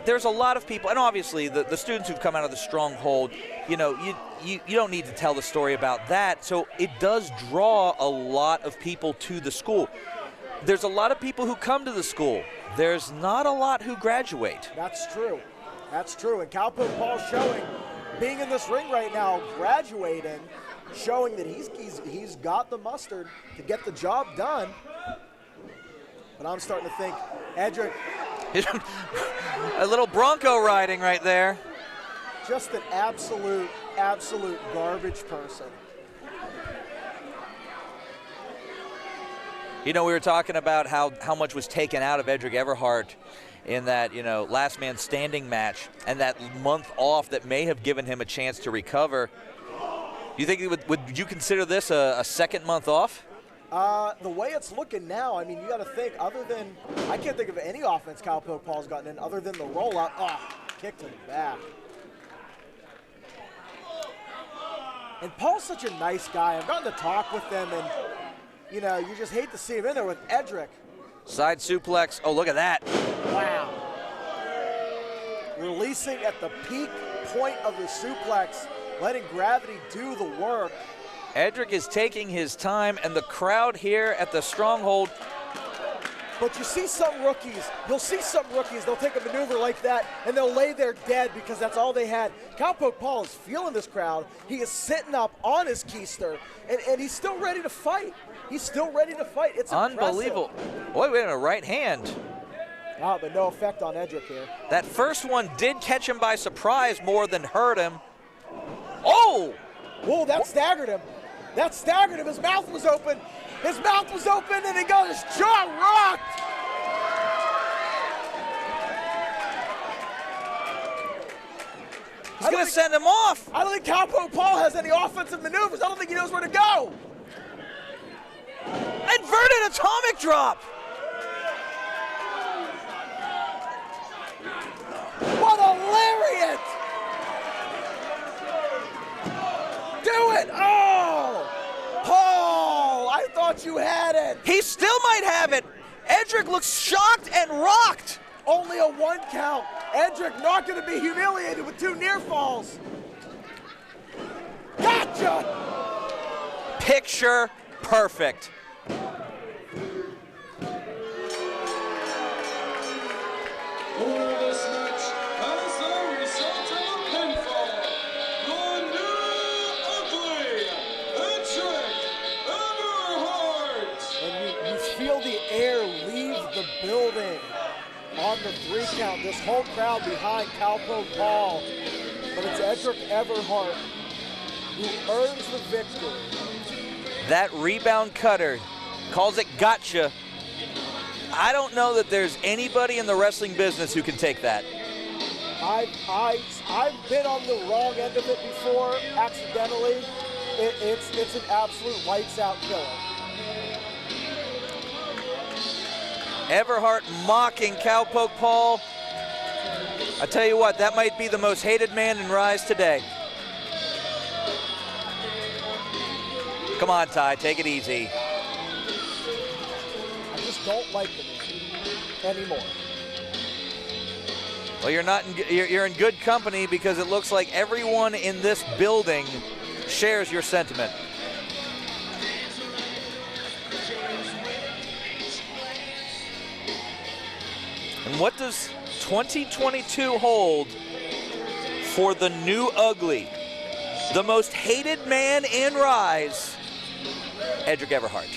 there's a lot of people, and obviously the students who've come out of the Stronghold, you know, you don't need to tell the story about that. So it does draw a lot of people to the school. There's a lot of people who come to the school. There's not a lot who graduate. That's true. That's true. And Cowpoke Paul showing, being in this ring right now, graduating, showing that he's got the mustard to get the job done. But I'm starting to think, Edric. A little Bronco riding right there. Just an absolute garbage person. You know, we were talking about how much was taken out of Edric Everhart in that, you know, last man standing match and that month off that may have given him a chance to recover. Do you think, would you consider this a second month off? The way it's looking now, I mean, you got to think, other than, I can't think of any offense Cowpoke Paul's gotten in other than the rollout. Oh, kick to the back. And Paul's such a nice guy. I've gotten to talk with them, and, you know, you just hate to see him in there with Edric. Side suplex. Oh, look at that. Wow. Releasing at the peak point of the suplex, letting gravity do the work. Edric is taking his time, and the crowd here at the Stronghold. But you see some rookies, you'll see some rookies, they'll take a maneuver like that, and they'll lay there dead because that's all they had. Cowpoke Paul is feeling this crowd. He is sitting up on his keister, and he's still ready to fight. He's still ready to fight. It's unbelievable. Impressive. Boy, wait a minute, right hand. Ah, but no effect on Edric here. That first one did catch him by surprise more than hurt him. Oh! Whoa, that staggered him. That staggered him. His mouth was open. His mouth was open, and he got his jaw rocked. He's going to send him off. I don't think Cowpoke Paul has any offensive maneuvers. I don't think he knows where to go. Inverted atomic drop. What a lariat! Do it! Oh! Paul, I thought you had it. He still might have it. Edric looks shocked and rocked. Only a 1 count. Edric not going to be humiliated with 2 near falls. Gotcha! Picture perfect. This match has the result of a pinfall. The new ugly Edric Everhart. And you feel the air leave the building on the 3 count. This whole crowd behind Cowpoke Paul. But it's Edric Everhart who earns the victory. That rebound cutter calls it gotcha. I don't know that there's anybody in the wrestling business who can take that. I've been on the wrong end of it before, accidentally. It's an absolute lights out killer. Everhart mocking Cowpoke Paul. I tell you what, that might be the most hated man in Ryse today. Come on, Ty, take it easy. I just don't like them anymore. Well, you're in good company because it looks like everyone in this building shares your sentiment. And what does 2022 hold for the new ugly, the most hated man in Ryse, Edric Everhart.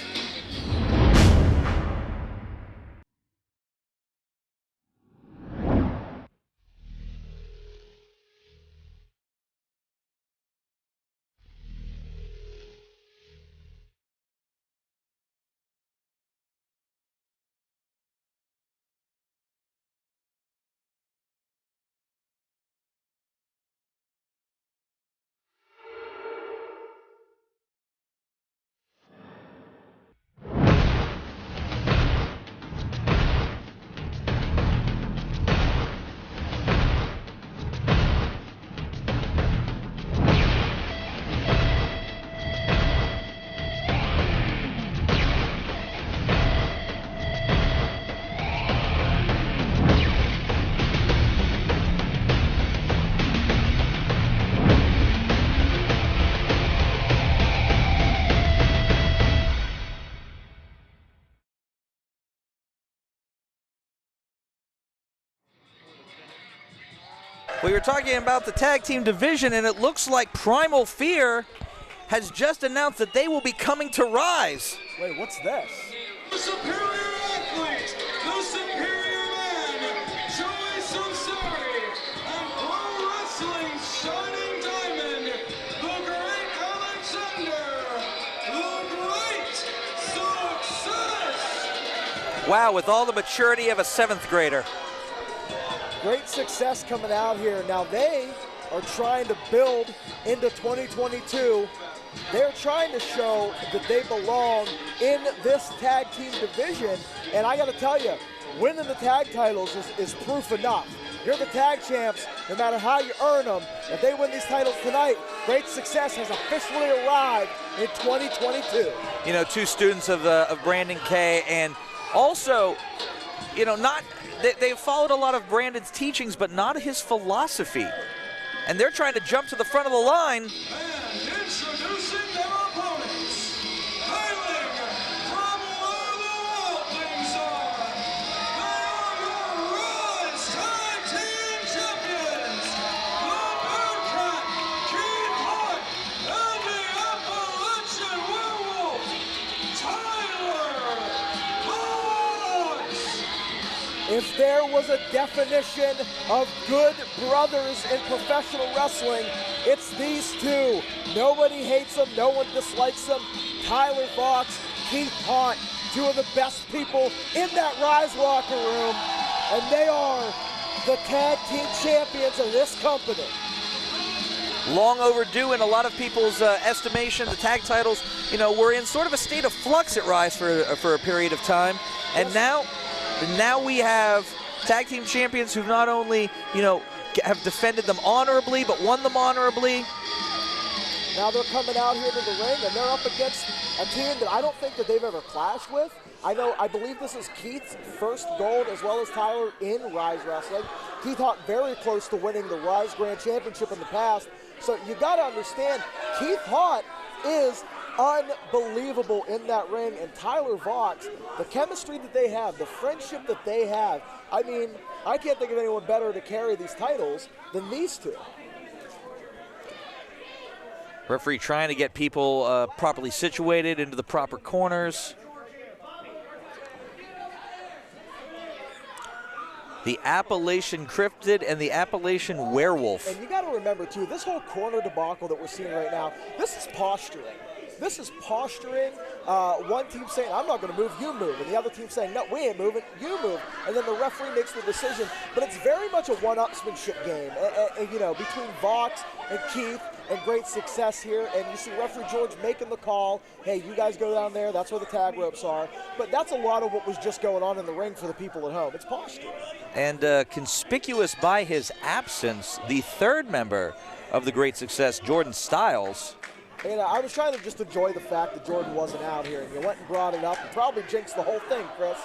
We were talking about the tag team division, and it looks like Primal Fear has just announced that they will be coming to Ryse. Wait, what's this? The superior athlete, the superior man, Sunseri, and pro wrestling's shining diamond, the great Alexander, the great success. Wow, with all the maturity of a 7th grader. Great success coming out here. Now they are trying to build into 2022. They're trying to show that they belong in this tag team division. And I got to tell you, winning the tag titles is proof enough. You're the tag champs, no matter how you earn them. If they win these titles tonight, Great Success has officially arrived in 2022. You know, 2 students of Brandon K, and also, you know, they've followed a lot of Brandon's teachings, but not his philosophy. And they're trying to jump to the front of the line. And introducing their opponents, hailing from where the wildlings are, they are your Ryse Tag Team Champions, the Bearcat, Keith Haught, and the Appalachian Werewolf, Tyler Vox. If there was a definition of good brothers in professional wrestling, it's these 2. Nobody hates them, no one dislikes them. Tyler Vox, Keith Haught, 2 of the best people in that Ryse locker room, and they are the tag team champions of this company. Long overdue in a lot of people's estimation. The tag titles, you know, were in sort of a state of flux at Ryse for a period of time, and now we have tag team champions who not only, you know, have defended them honorably, but won them honorably. Now they're coming out here to the ring, and they're up against a team that I don't think that they've ever clashed with. I believe this is Keith's first gold, as well as Tyler, in Ryse Wrestling. Keith Haught very close to winning the Ryse Grand Championship in the past. So you got to understand, Keith Haught is unbelievable in that ring, and Tyler Vox, the chemistry that they have, the friendship that they have, I mean, I can't think of anyone better to carry these titles than these 2. Referee trying to get people properly situated into the proper corners. The Appalachian Cryptid and the Appalachian Werewolf. And you got to remember, too, this whole corner debacle that we're seeing right now, this is posturing. This is posturing. One team saying, I'm not going to move, you move. And the other team saying, no, we ain't moving, you move. And then the referee makes the decision. But it's very much a one-upsmanship game, you know, between Vox and Keith and Great Success here. And you see referee George making the call, hey, you guys go down there, that's where the tag ropes are. But that's a lot of what was just going on in the ring for the people at home. It's posturing. And conspicuous by his absence, the 3rd member of the Great Success, Jordan Styles. You know, I was trying to just enjoy the fact that Jordan wasn't out here, and you went and brought it up and probably jinxed the whole thing, Chris.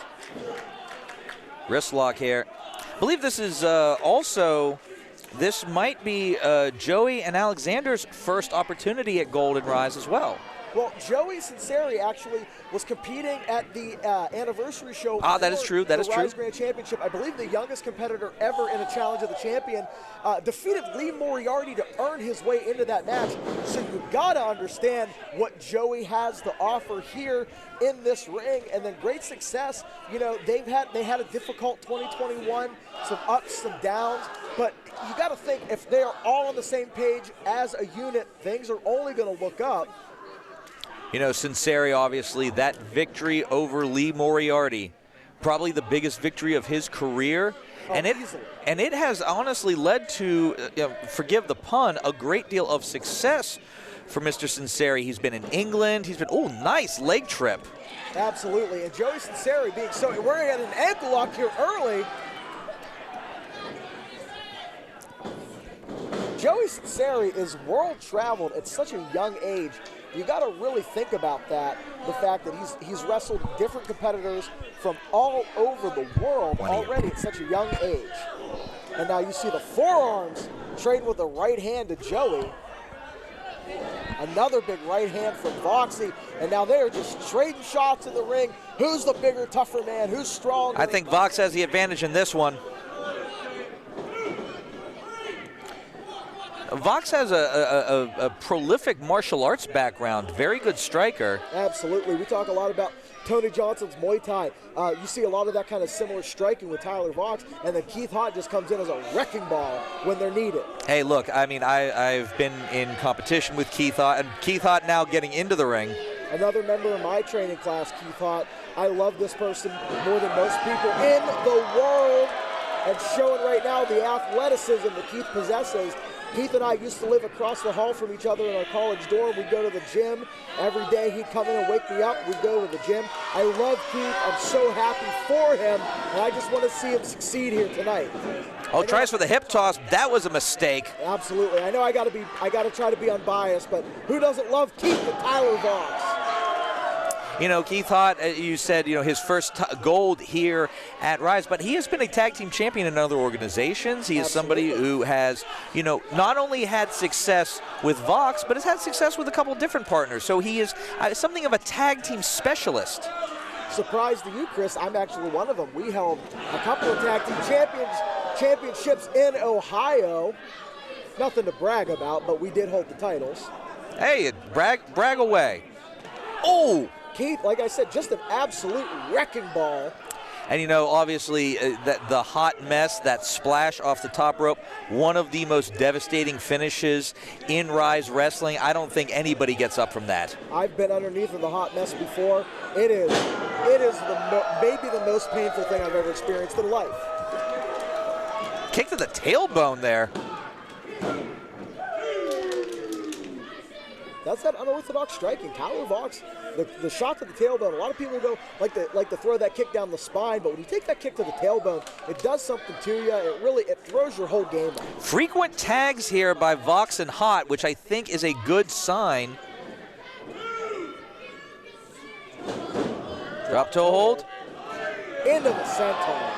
Wrist lock here. I believe this is also this might be Joey and Alexander's first opportunity at Gold and Ryse as well. Well, Joey Sunseri actually was competing at the anniversary show. That is true. That is true. Ryse Grand Championship. I believe the youngest competitor ever in a Challenge of the Champion defeated Lee Moriarty to earn his way into that match. So you've got to understand what Joey has to offer here in this ring, and then great success. You know, they had a difficult 2021, some ups, some downs, but you got to think if they are all on the same page as a unit, things are only going to look up. You know, Sunseri, obviously, that victory over Lee Moriarty, probably the biggest victory of his career. And it has honestly led to, forgive the pun, a great deal of success for Mr. Sunseri. He's been in England. He's been, nice leg trip. Absolutely. And Joey Sunseri being so, we're going to get an ankle lock here early. Joey Sunseri is world traveled at such a young age. You got to really think about that, the fact that he's wrestled different competitors from all over the world already at such a young age. And now you see the forearms trade with the right hand to Joey. Another big right hand from Voxy, and now they're just trading shots in the ring. Who's the bigger, tougher man? Who's stronger? I think Vox has the advantage in this one. Vox has a prolific martial arts background, very good striker. Absolutely. We talk a lot about Tony Johnson's Muay Thai. You see a lot of that kind of similar striking with Tyler Vox, and then Keith Haught just comes in as a wrecking ball when they're needed. Hey, look, I mean, I've been in competition with Keith Haught, and Keith Haught now getting into the ring. Another member of my training class, Keith Haught. I love this person more than most people in the world, and showing right now the athleticism that Keith possesses. Keith and I used to live across the hall from each other in our college dorm. We'd go to the gym. Every day he'd come in and wake me up. We'd go to the gym. I love Keith. I'm so happy for him, and I just want to see him succeed here tonight. Tries for the hip toss. That was a mistake. Absolutely. I know I got to try to be unbiased, but who doesn't love Keith and Tyler Vox? You know, Keith Haught, you said, his first gold here at Ryse, but he has been a tag team champion in other organizations. He is somebody who has, not only had success with Vox, but has had success with a couple different partners. So he is something of a tag team specialist. Surprise to you, Chris, I'm actually one of them. We held a couple of tag team championships in Ohio. Nothing to brag about, but we did hold the titles. Hey, brag away. Oh! Keith, like I said, just an absolute wrecking ball. And obviously, the hot mess, that splash off the top rope, one of the most devastating finishes in Ryse Wrestling. I don't think anybody gets up from that. I've been underneath of the hot mess before. It is maybe the most painful thing I've ever experienced in life. Kick to the tailbone there. That's that unorthodox striking. Tyler Vox, the shot to the tailbone. A lot of people go like to throw that kick down the spine, but when you take that kick to the tailbone, it does something to you. It throws your whole game off. Frequent tags here by Vox and Haught, which I think is a good sign. Drop toe hold. Into the senton.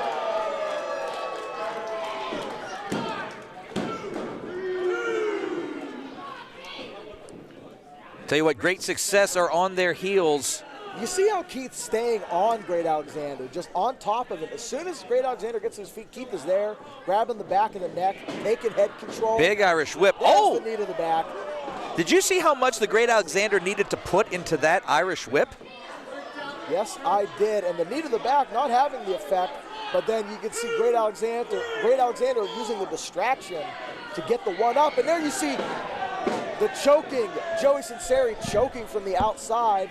Tell you what, great success are on their heels. You see how Keith's staying on Great Alexander, just on top of him. As soon as Great Alexander gets his feet, Keith is there, grabbing the back of the neck, making head control. Big Irish whip. There's the knee to the back. Did you see how much the Great Alexander needed to put into that Irish whip? Yes, I did. And the knee to the back not having the effect, but then you can see Great Alexander using the distraction to get the one up. And there you see the choking, Joey Sunseri choking from the outside.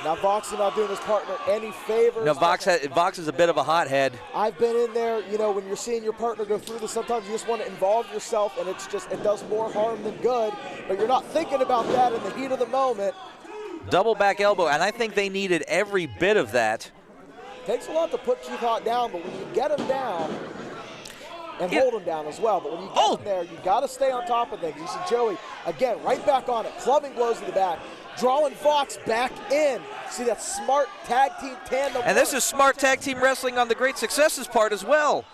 Now Vox is not doing his partner any favors. No, Vox is a bit of a hothead. I've been in there, when you're seeing your partner go through this, sometimes you just want to involve yourself, and it does more harm than good, but you're not thinking about that in the heat of the moment. Double back elbow, and I think they needed every bit of that. Takes a lot to put Keith Haught down, but when you get him down. and hold him down as well. But when you get in there, you got to stay on top of things. You see Joey, again, right back on it, clubbing blows to the back, drawing Vox back in. See that smart tag team tandem. And this is smart tag team wrestling on the Great Successes part as well.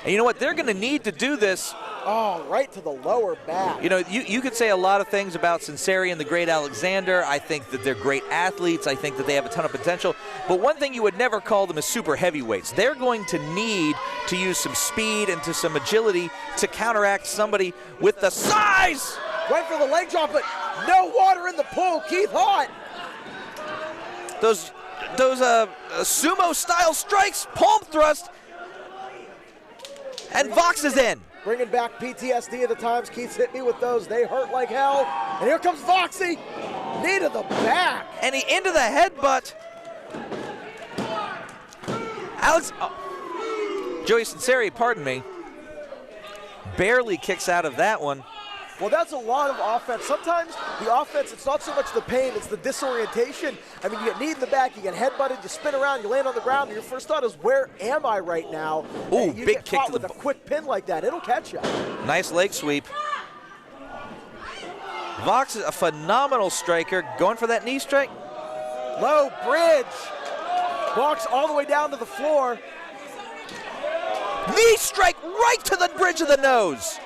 And you know what? They're going to need to do this. Oh, right to the lower back. You know, you could say a lot of things about Sunseri and the Great Alexander. I think that they're great athletes. I think that they have a ton of potential. But one thing you would never call them is super heavyweights. They're going to need to use some speed and to some agility to counteract somebody with the size. Went for the leg drop, but no water in the pool. Keith Haught. Those sumo-style strikes, palm thrust, and Vox is in. Bringing back PTSD at the times. Keith's hit me with those. They hurt like hell. And here comes Voxy. Knee to the back. And he into the headbutt. Joey Sunseri, pardon me, barely kicks out of that one. Well, that's a lot of offense. Sometimes the offense, it's not so much the pain, it's the disorientation. I mean, you get knee in the back, you get headbutted, you spin around, you land on the ground, and your first thought is, where am I right now? Ooh, you big get kick caught to with the a quick pin like that. It'll catch you. Nice leg sweep. Vox is a phenomenal striker. Going for that knee strike. Low bridge. Vox all the way down to the floor. Knee strike right to the bridge of the nose.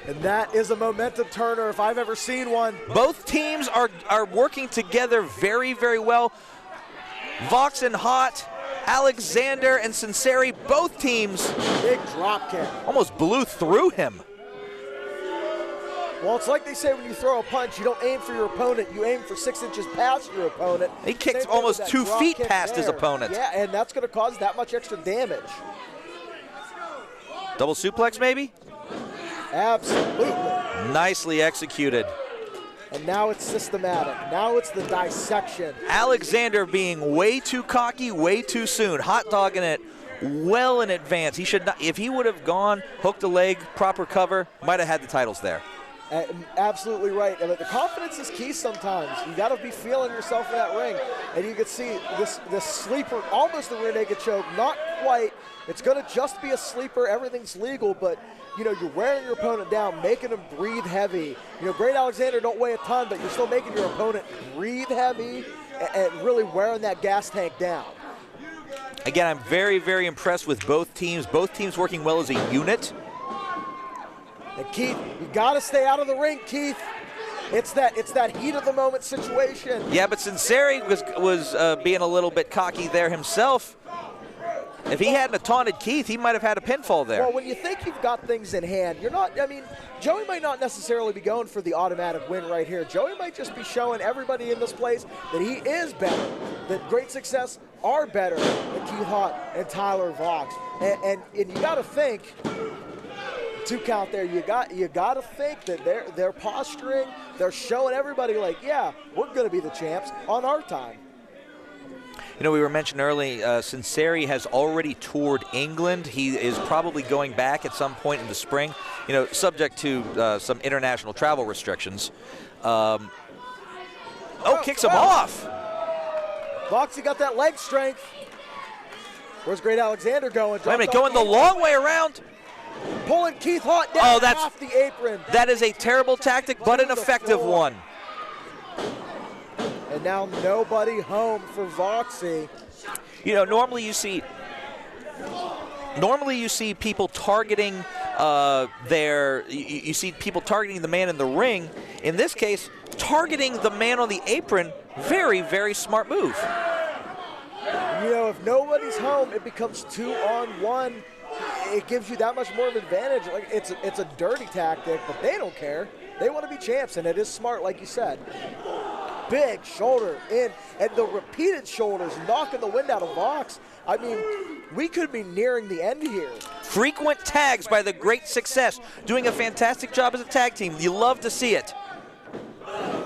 And that is a momentum turner if I've ever seen one. Both teams are working together very, very well. Vox and Haught, Alexander and Sunseri, both teams. Big drop kick. Almost blew through him. Well, it's like they say when you throw a punch, you don't aim for your opponent, you aim for 6 inches past your opponent. He kicked almost 2 feet past his opponent. Yeah, and that's going to cause that much extra damage. Double suplex, maybe? Absolutely. Nicely executed. And now it's systematic. Now it's the dissection. Alexander being way too cocky, way too soon. Hot dogging it well in advance. He should not, if he would have gone, hooked a leg, proper cover, might have had the titles there. Absolutely right. And the confidence is key sometimes. You got to be feeling yourself in that ring. And you can see this sleeper, almost the rear naked choke, not quite. It's going to just be a sleeper. Everything's legal, but you know, you're wearing your opponent down, making him breathe heavy. You know, Great Alexander don't weigh a ton, but you're still making your opponent breathe heavy and really wearing that gas tank down. Again, I'm very, very impressed with both teams. Both teams working well as a unit. And Keith, you got to stay out of the ring, Keith. It's that heat of the moment situation. Yeah, but Sunseri was being a little bit cocky there himself. If he hadn't taunted Keith, he might have had a pinfall there. Well, when you think you've got things in hand, you're not, I mean, Joey might not necessarily be going for the automatic win right here. Joey might just be showing everybody in this place that he is better, that Great Success are better than Keith Haught and Tyler Vox. And you got to think, 2 count there, you got to think that they're posturing, they're showing everybody like, yeah, we're going to be the champs on our time. You know, we were mentioned early, Sunseri has already toured England. He is probably going back at some point in the spring, you know, subject to some international travel restrictions. Kicks him off. Voxy got that leg strength. Where's Great Alexander going? Wait a minute, going the long way around. Pulling Keith Haught down off the apron. That is a terrible tactic, but an effective one. And now nobody home for Voxy. You know, normally you see people targeting you see people targeting the man in the ring. In this case, targeting the man on the apron, very, very smart move. You know, if nobody's home, it becomes 2-on-1. It gives you that much more of an advantage. Like it's a dirty tactic, but they don't care. They want to be champs, and it is smart, like you said. Big shoulder in, and the repeated shoulders knocking the wind out of Vox. I mean, we could be nearing the end here. Frequent tags by the Great Success, doing a fantastic job as a tag team. You love to see it.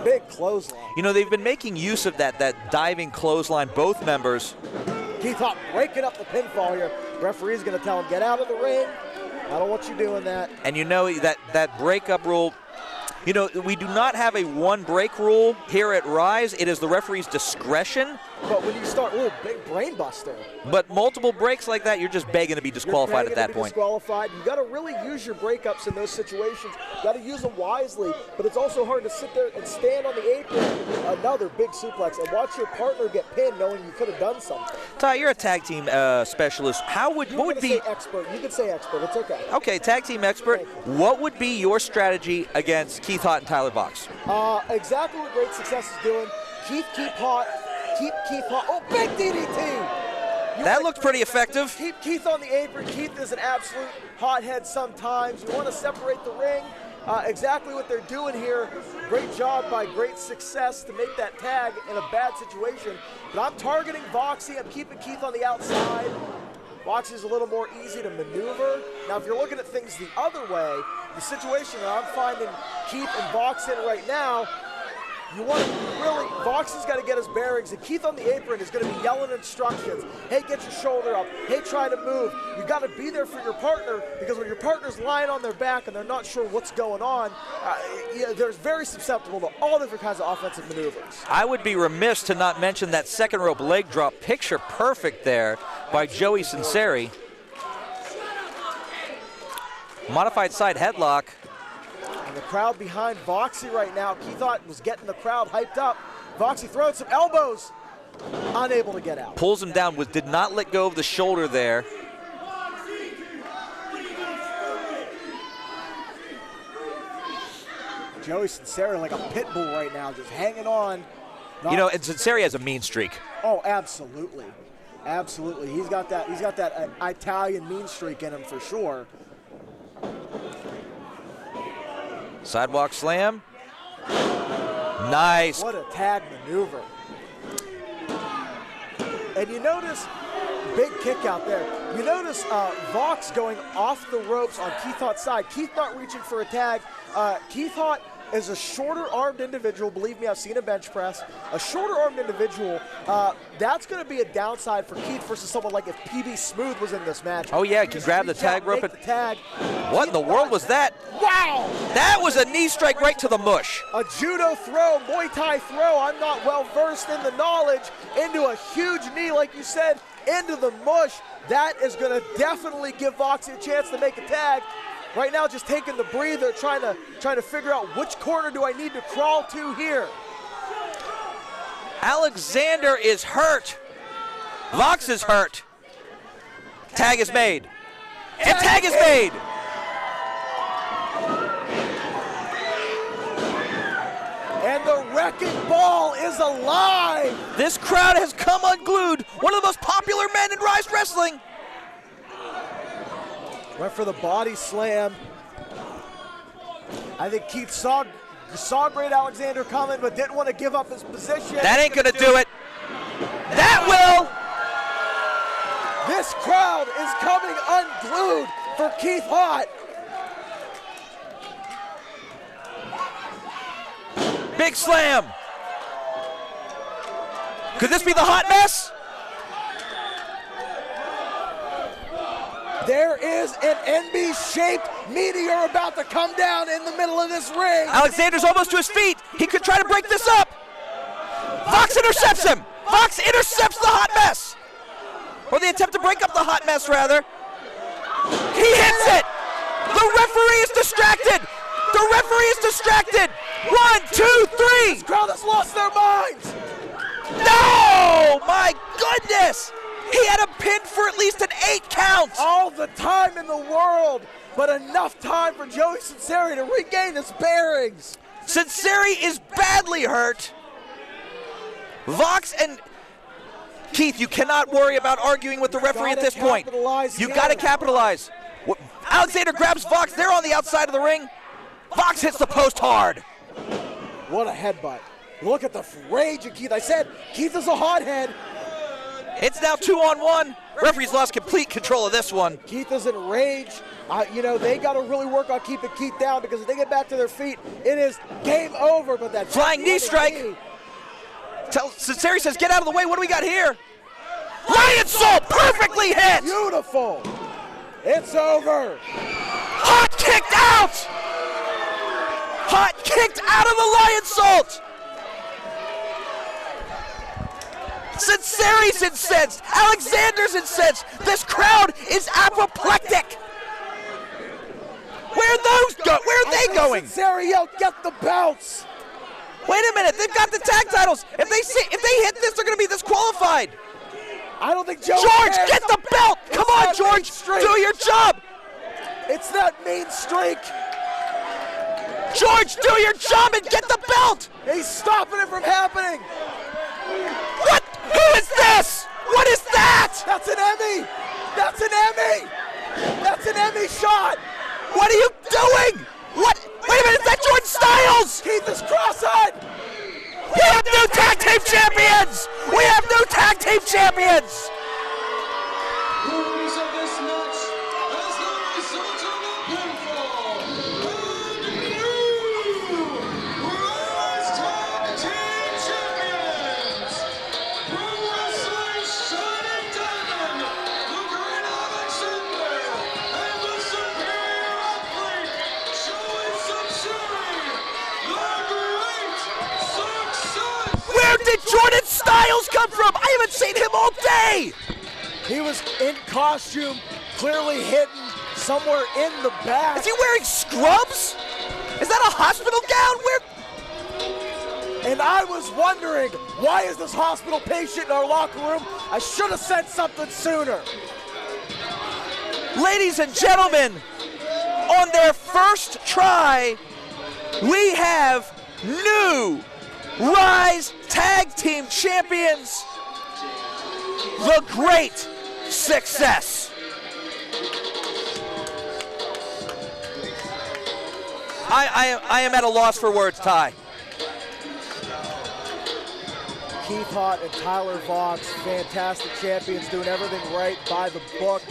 Big clothesline. You know, they've been making use of that diving clothesline, both members. Keith Haught breaking up the pinfall here. Referee's going to tell him, get out of the ring. I don't want you doing that. And you know that breakup rule, You know, we do not have a one break rule here at Ryse. It is the referee's discretion. But when you start, big brain buster. But multiple breaks like that, you're just begging to be disqualified at that point. Disqualified. You got to really use your breakups in those situations. You got to use them wisely. But it's also hard to sit there and stand on the apron, another big suplex, and watch your partner get pinned, knowing you could have done something. Ty, you're a tag team specialist. What would be? Say expert. You could say expert. It's okay. Okay, tag team expert. What would be your strategy against Keith Haught and Tyler Vox? Exactly what Great Success is doing. Keep Haught. Keep Keith Haught. Oh, big DDT! That looked pretty effective. Keep Keith on the apron. Keith is an absolute hothead sometimes. You want to separate the ring. Exactly what they're doing here. Great job by Great Success to make that tag in a bad situation. But I'm targeting Voxy. I'm keeping Keith on the outside. Voxy is a little more easy to maneuver. Now, if you're looking at things the other way, the situation that I'm finding Keith and Vox in right now, you want to really, Vox has got to get his bearings, and Keith on the apron is going to be yelling instructions. Hey, get your shoulder up. Hey, try to move. You got to be there for your partner, because when your partner's lying on their back and they're not sure what's going on, they're very susceptible to all different kinds of offensive maneuvers. I would be remiss to not mention that second rope leg drop, picture perfect there by Joey Sunseri. Modified side headlock. And the crowd behind Voxy right now. Keith Haught was getting the crowd hyped up. Voxy throwing some elbows. Unable to get out. Pulls him down, did not let go of the shoulder there. Joey Sunseri like a pit bull right now, just hanging on. You know, and Sunseri has a mean streak. Oh, absolutely. Absolutely. He's got that Italian mean streak in him for sure. Sidewalk slam. Nice. What a tag maneuver. And you notice, big kick out there. You notice Vox going off the ropes on Keith Haught's side. Keith not reaching for a tag. Keith Haught is a shorter-armed individual. Believe me, I've seen a bench press. A shorter-armed individual, that's going to be a downside for Keith versus someone like if PB Smooth was in this match. Oh, yeah, he can grab the tag rope. The tag. What in the world was that? Wow! That was a knee strike right to the mush. A judo throw, Muay Thai throw. I'm not well-versed in the knowledge. Into a huge knee, like you said, into the mush. That is going to definitely give Voxy a chance to make a tag. Right now, just taking the breather, trying to figure out which corner do I need to crawl to here. Alexander is hurt. Vox is hurt. Tag is made. And tag is made. And the wrecking ball is alive. This crowd has come unglued. One of the most popular men in Ryse Wrestling. Went for the body slam. I think Keith saw Great Alexander coming, but didn't want to give up his position. That ain't gonna do it. That will. This crowd is coming unglued for Keith Haught. Big slam. Could this be the hot mess? There is an NB-shaped meteor about to come down in the middle of this ring. Alexander's almost to his feet. He could try to break this up. Vox intercepts him. Vox intercepts the hot mess. Or the attempt to break up the hot mess, rather. He hits it. The referee is distracted. The referee is distracted. 1, 2, 3. This crowd has lost their minds. No! My goodness! He had a pin for at least an 8 count. All the time in the world, but enough time for Joey Sunseri to regain his bearings. Sunseri is badly hurt. Vox and Keith, you cannot worry about arguing with the referee at this point. You got to capitalize. Alexander grabs Vox. They're on the outside of the ring. Vox hits the post hard. What a headbutt. Look at the rage of Keith. I said Keith is a hothead. It's now 2-on-1. Referee's lost complete control of this one. Keith is in rage. They got to really work on keeping Keith down, because if they get back to their feet, it is game over. But that flying knee strike. Sunseri says, get out of the way. What do we got here? Lion Soul perfectly hit. Beautiful. It's over. Haught kicked out. Haught kicked out of the Lion Salt. Sunseri's incensed. Alexander's incensed. This crowd is apoplectic. Where are they going? Sunseri yelled, "Get the belts!" Wait a minute, they've got the tag titles. If they hit this, they're going to be disqualified. I don't think Joe George, cares. get the belt! Come on, that George, mean streak. do your job! It's that mean streak. George, do your job and get the belt! He's stopping it from happening. What? Who is this? What is that? That's an Emmy. That's an Emmy. That's an Emmy shot. What are you doing? What? Wait a minute, is that Jordan Styles? Keith is cross-eyed. We have new tag team champions! We have new tag team champions! Rules of this match as the result of a pinfall. And new Rise Tag Team Champions. Pro Wrestling Shining Diamond, the Great Alexander, and the Superior Athlete, Jayce Sunseri, the Great Success. Where did Jordan Styles come from? I haven't seen him all day! He was in costume, clearly hidden somewhere in the back. Is he wearing scrubs? Is that a hospital gown? Where? And I was wondering, why is this hospital patient in our locker room? I should have said something sooner. Ladies and gentlemen, on their first try, we have new Ryse Tag Team Champions, the Great Success. I am at a loss for words, Ty. Keith Haught and Tyler Vox, fantastic champions, doing everything right by the book,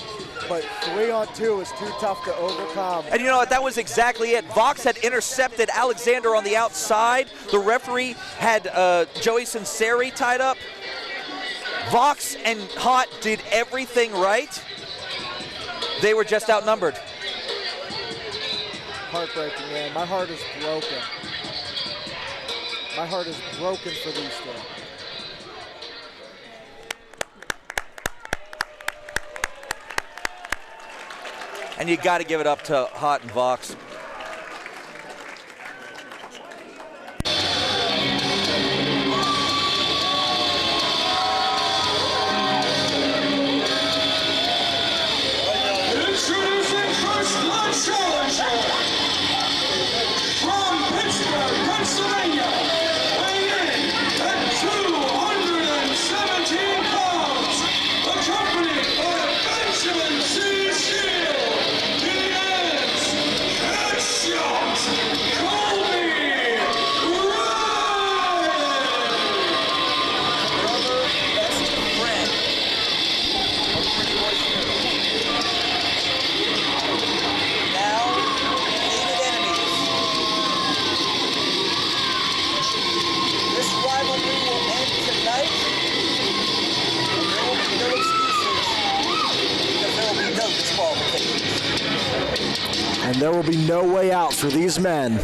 but 3-on-2 is too tough to overcome. And you know what, that was exactly it. Vox had intercepted Alexander on the outside. The referee had Joey Sunseri tied up. Vox and Haught did everything right. They were just outnumbered. Heartbreaking, man. My heart is broken. My heart is broken for these two. And you got to give it up to Haught and Vox. Introducing first blood challenger from Pittsburgh, Pennsylvania, weighing in at 217 pounds, accompanied by Benjamin C. Shield. He is Headshot Colby Brother, best friend of Pretty Boy Smooth. Now, hated enemies. This rivalry will end tonight. There will be no excuses because there will be no disqualifications. And there will be no way out for these men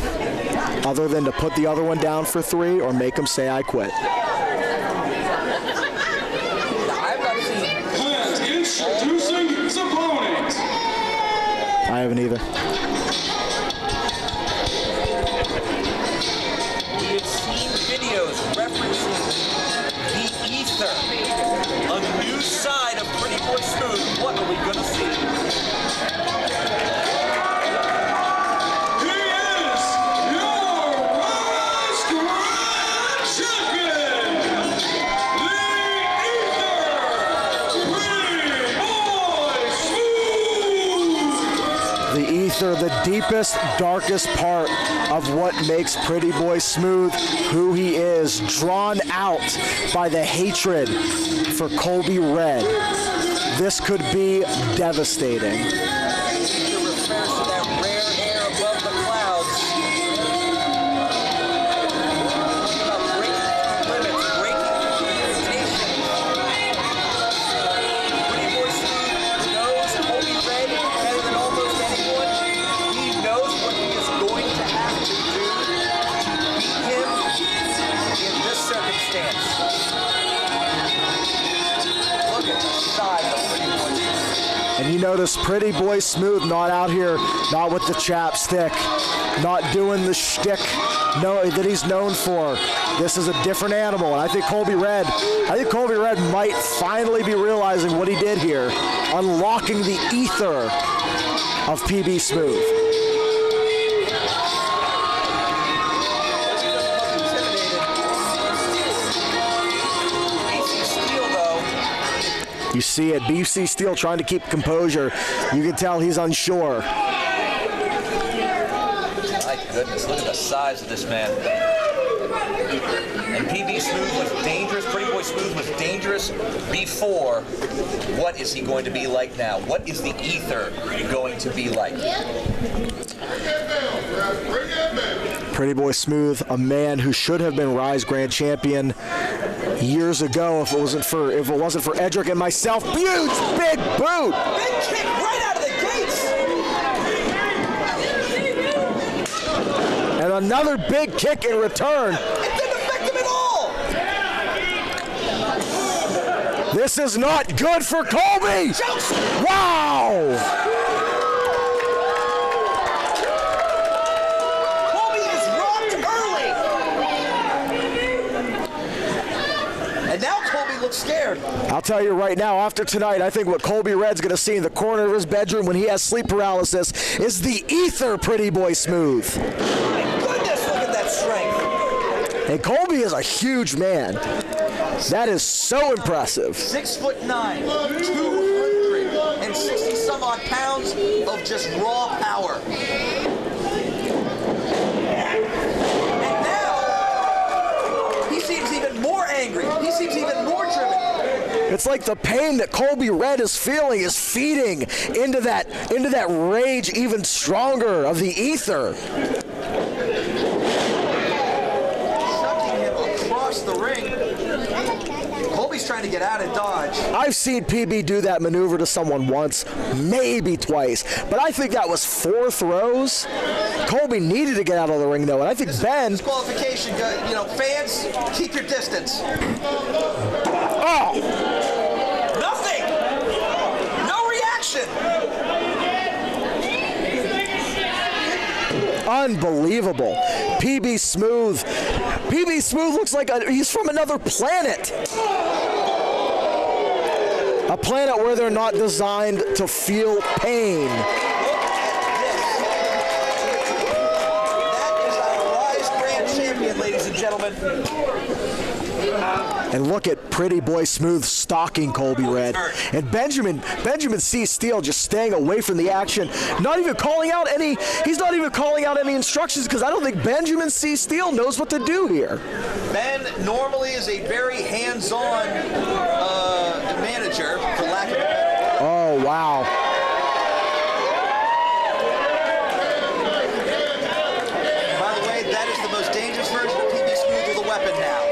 other than to put the other one down for 3 or make him say, "I quit." I've not seen and introducing his opponent. I haven't either. We've seen videos referencing the ether, a new side of Pretty Boy Smooth. What are we gonna see? He is your Rise Grand Champion, the Ether, Pretty Boy Smooth. The ether, the deepest, darkest part of what makes Pretty Boy Smooth who he is, drawn out by the hatred for Colby Red. This could be devastating. It refers to that rare air above the clouds. About breaking limits, breaking limitations. Pretty Boy Smooth knows Colby Red better than almost anyone. He knows what he is going to have to do you notice Pretty Boy Smooth not out here, not with the chapstick, not doing the shtick that he's known for. This is a different animal, and I think Colby Red might finally be realizing what he did here, unlocking the ether of PB Smooth. You see it, BC Steel trying to keep composure. You can tell he's unsure. My goodness, look at the size of this man. And PB Smooth was dangerous, Pretty Boy Smooth was dangerous before. What is he going to be like now? What is the ether going to be like? Pretty Boy Smooth, a man who should have been Ryse Grand Champion years ago if it wasn't for Edric and myself. Huge big boot. Big kick right out of the gates. And another big kick in return. It didn't affect him at all. This is not good for Colby. Wow. Scared. I'll tell you right now, after tonight, I think what Colby Red's going to see in the corner of his bedroom when he has sleep paralysis is the ether Pretty Boy Smooth. My goodness, look at that strength. And Colby is a huge man. That is so impressive. 6'9", 260 some odd pounds of just raw power. And now, he seems even more angry. He seems even more driven. It's like the pain that Colby Red is feeling is feeding into that rage even stronger of the ether. Chucking him across the ring. Colby's trying to get out of dodge. I've seen PB do that maneuver to someone once, maybe twice, but I think that was 4 throws. Colby needed to get out of the ring though, and I think Ben. Disqualification, fans, keep your distance. Oh! Nothing! No reaction! Unbelievable. PB Smooth looks like he's from another planet. A planet where they're not designed to feel pain. Look at this. That is our Ryse Grand Champion, ladies and gentlemen. And look at Pretty Boy Smooth stalking Colby Red. And Benjamin C. Steele just staying away from the action. He's not even calling out any instructions because I don't think Benjamin C. Steele knows what to do here. Ben normally is a very hands-on manager, for lack of a better word. Oh, wow. By the way, that is the most dangerous version of PB Smooth with a weapon now.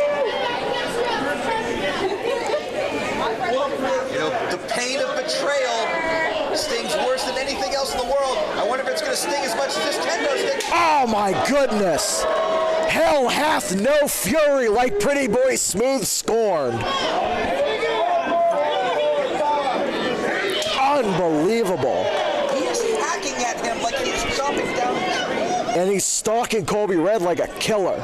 The pain of betrayal stings worse than anything else in the world. I wonder if it's going to sting as much as this kendo stick. Oh my goodness! Hell hath no fury like Pretty Boy Smooth scorned. Unbelievable. He is hacking at him like he is chopping down a tree. And he's stalking Colby Red like a killer.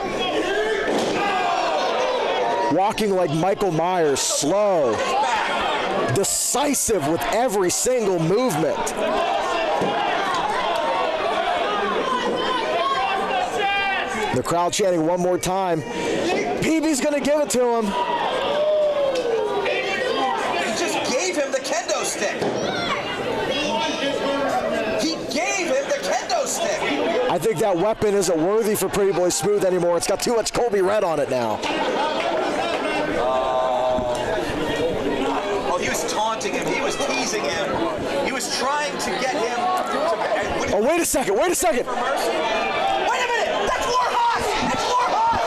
Walking like Michael Myers, slow, decisive with every single movement. The crowd chanting one more time. PB's gonna give it to him. He just gave him the kendo stick. He gave him the kendo stick. I think that weapon isn't worthy for Pretty Boy Smooth anymore. It's got too much Colby Red on it now. He was taunting him. He was teasing him. He was trying to get him to... Oh, wait a second. Wait a minute. That's Warhoss. That's Warhoss.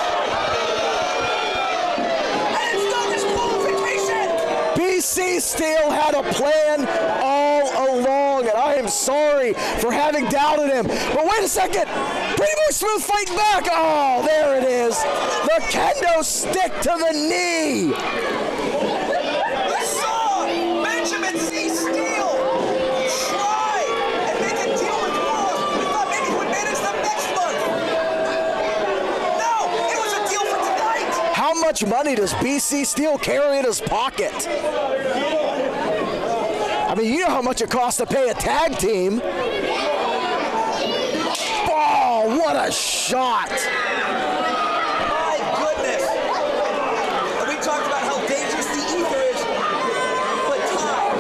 And it's no disqualification. BC Steel had a plan all along, and I am sorry for having doubted him. But wait a second. Pretty Boy Smooth fighting back. Oh, there it is. The kendo stick to the knee. Benjamin C. Steele much money does BC Steel carry in his pocket? I mean, you know how much it costs to pay a tag team. Oh, what a shot. My goodness. And we talked about how dangerous the ether is. But Ty,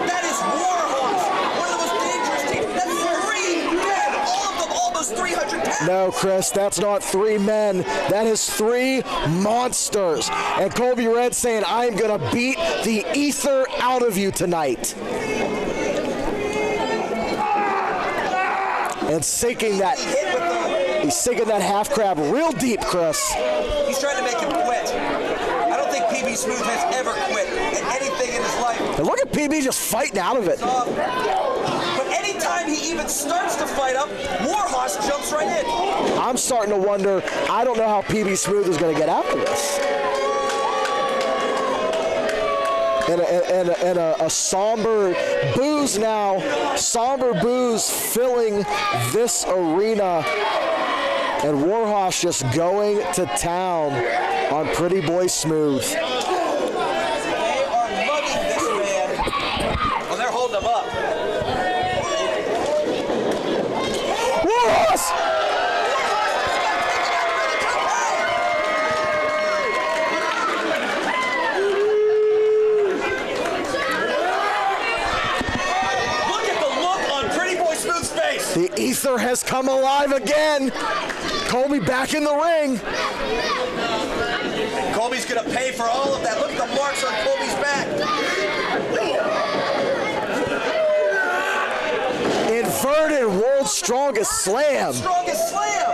that is Warhoss, one of the most dangerous teams. That's 3 men, all of them almost 300 pounds. No, Chris, that's not 3 men. That is 3 monsters. And Colby Red saying, I'm going to beat the ether out of you tonight. And sinking that, he's sinking that half crab real deep, Chris. He's trying to make him quit. I don't think PB Smooth has ever quit at anything in his life. And look at PB just fighting out of it. But anytime he even starts to fight up, Warhoss jumps right in. I'm starting to wonder, I don't know how PB Smooth is going to get after this. And a somber booze now, somber booze filling this arena. And Warhoss just going to town on Pretty Boy Smooth. They are mugging this man. Well, they're holding him up. Warhoss! The ether has come alive again. Colby back in the ring. Colby's gonna pay for all of that. Look at the marks on Colby's back. Inverted world's strongest slam. Strongest slam.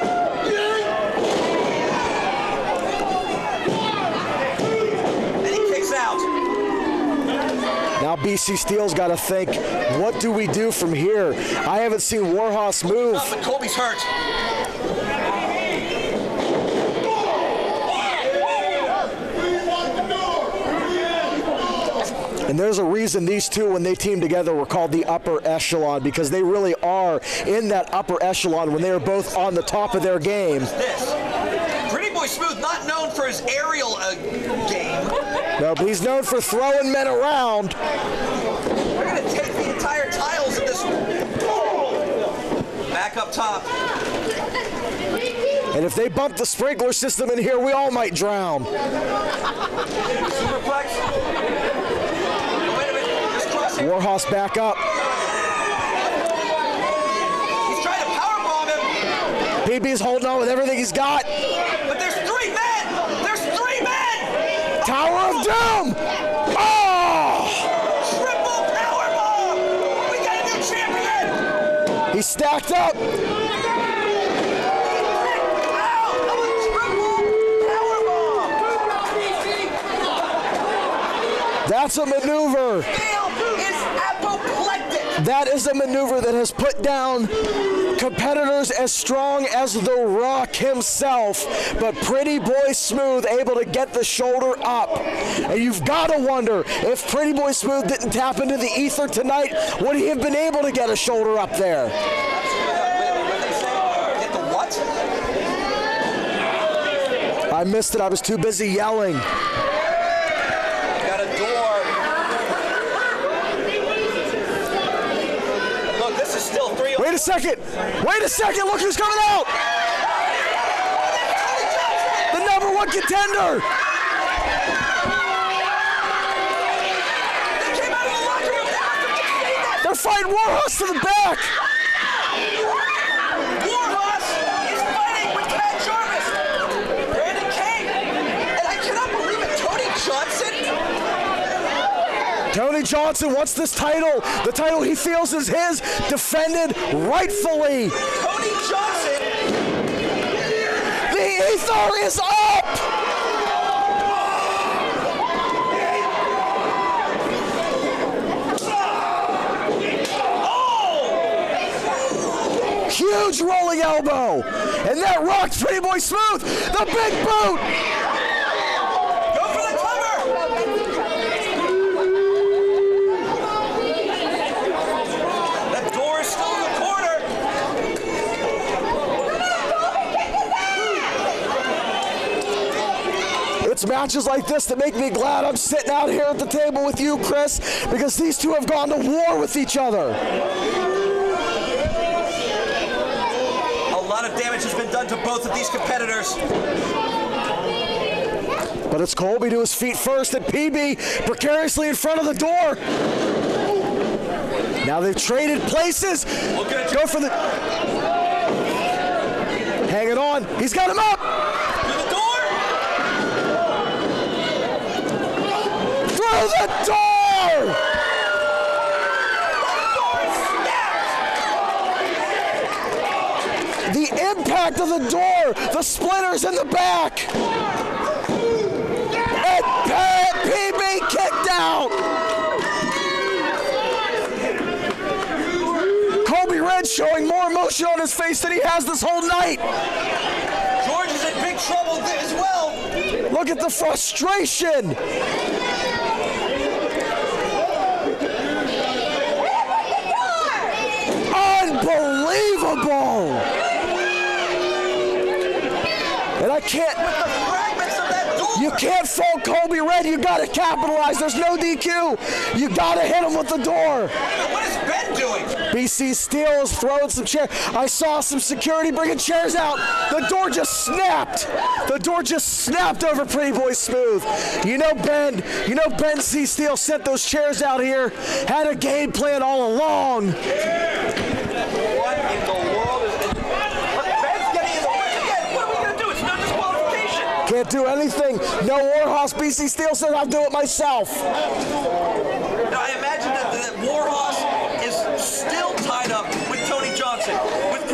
And he kicks out. Now BC Steel's got to think, what do we do from here? I haven't seen Warhoss move. But Colby's hurt. And there's a reason these two, when they teamed together, were called the upper echelon, because they really are in that upper echelon when they are both on the top of their game. This. Pretty Boy Smooth, not known for his aerial game. No, but he's known for throwing men around. They're going to take the entire tiles of this. Back up top. And if they bump the sprinkler system in here, we all might drown. Superplex. Oh, wait a minute. Just Crosshair. Warhoss back up. He's trying to powerbomb him. PB's holding on with everything he's got. But there's 3 men. There's 3 men. Tower of Doom. Oh! Triple powerbomb. We got a new champion. He's stacked up. That's a maneuver. Is apoplectic. That is a maneuver that has put down competitors as strong as The Rock himself. But Pretty Boy Smooth able to get the shoulder up. And you've got to wonder, if Pretty Boy Smooth didn't tap into the ether tonight, would he have been able to get a shoulder up there? What they say? Get the what? I missed it. I was too busy yelling. Got a door. Look, this is still 3. Wait a second. Wait a second. Look who's coming out. The #1 contender. They came out of the locker room. They're fighting Warhoss to the back. Warhoss is fighting with Jarvis. Brandon King. And I cannot believe it. Tony Johnson wants this title. The title he feels is his, defended rightfully. Tony Johnson. The ether is up. Huge rolling elbow. And that rocked Pretty Boy Smooth. The big boot. Go for the cover. That door is still in the corner. It's It's matches like this that make me glad I'm sitting out here at the table with you, Chris, because these two have gone to war with each other. A lot of damage has been done to both of these competitors. But it's Colby to his feet first, and PB precariously in front of the door. Now they've traded places. Go for the... Hang it on. He's got him up. Through the door. Through the door. The impact of the door. The splinters in the back. And PB kicked out. Colby Red showing more emotion on his face than he has this whole night. George is in big trouble as well. Look at the frustration. Unbelievable. And I can't... You can't fault Colby Red. You got to capitalize. There's no DQ. You got to hit him with the door. What is Ben doing? BC Steel is throwing some chairs. I saw some security bringing chairs out. The door just snapped. The door just snapped over Pretty Boy Smooth. You know Ben C. Steel sent those chairs out here. Had a game plan all along. What in the world is it? Ben's getting in the way again. What are we going to do? It's no disqualification. Can't do anything. No Warhoss. BC Steel said I'll do it myself. Now, I imagine that Warhoss is still tied up with Tony Johnson, with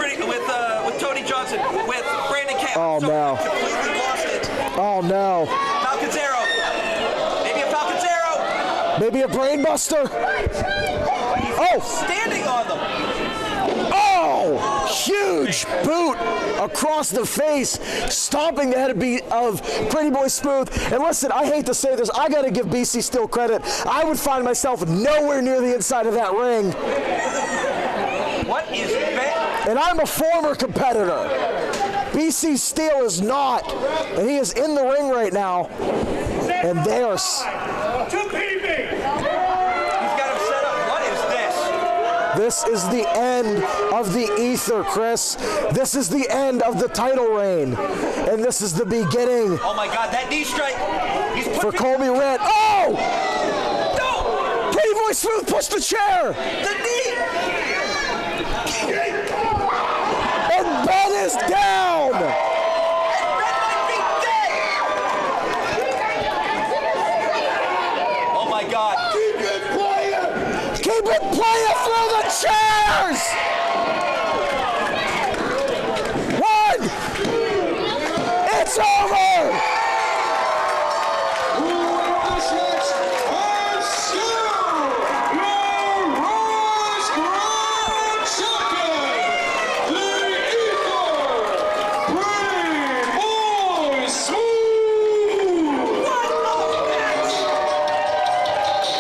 Tony Johnson, with Brandon Camp. Oh, no. Completely lost it. Oh, no. Falcon's Arrow. Maybe a Falcon's Arrow. Maybe a Brainbuster. Oh! Standing on them. Oh! Huge boot across the face, stomping the head of Pretty Boy Smooth. And listen, I hate to say this, I got to give BC Steel credit. I would find myself nowhere near the inside of that ring. What is Ben? And I'm a former competitor. BC Steel is not, and he is in the ring right now. And there's... This is the end of the ether, Chris. This is the end of the title reign. And this is the beginning. Oh my God, that knee strike. For Colby Red. Oh! No! Pretty Boy Smooth pushed the chair. The knee! And Ben is down. Ben might be dead. Oh my God. Keep it playing through the chairs! One! It's over!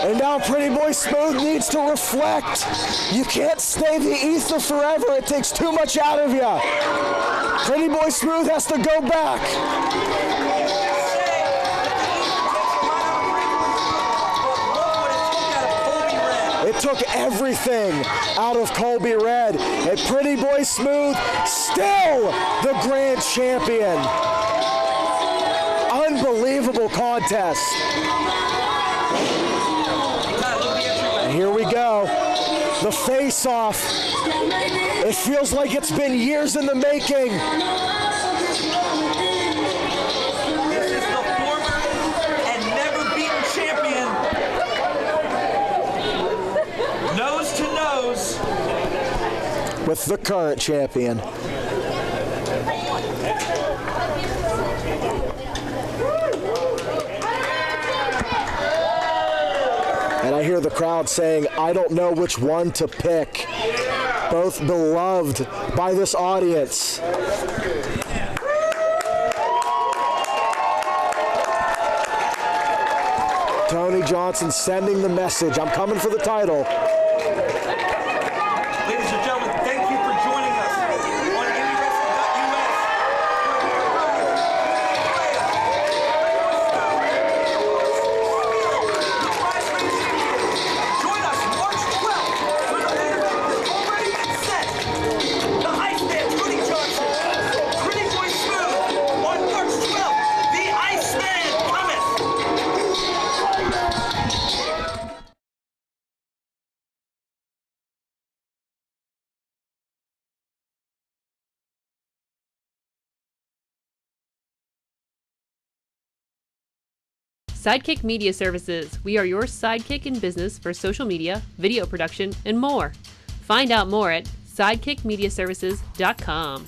And now Pretty Boy Smooth needs to reflect. You can't stay the ether forever. It takes too much out of you. Pretty Boy Smooth has to go back. It took everything out of Colby Red. And Pretty Boy Smooth, still the grand champion. Unbelievable contest. Here we go. The face-off. It feels like it's been years in the making. This is the former and never beaten champion. Nose to nose. With the current champion. And I hear the crowd saying, I don't know which one to pick. Both beloved by this audience. Tony Johnson sending the message, I'm coming for the title. Ladies and gentlemen, thank you for joining us on IndyWrestling.us. Sidekick Media Services. We are your sidekick in business for social media, video production, and more. Find out more at sidekickmediaservices.com.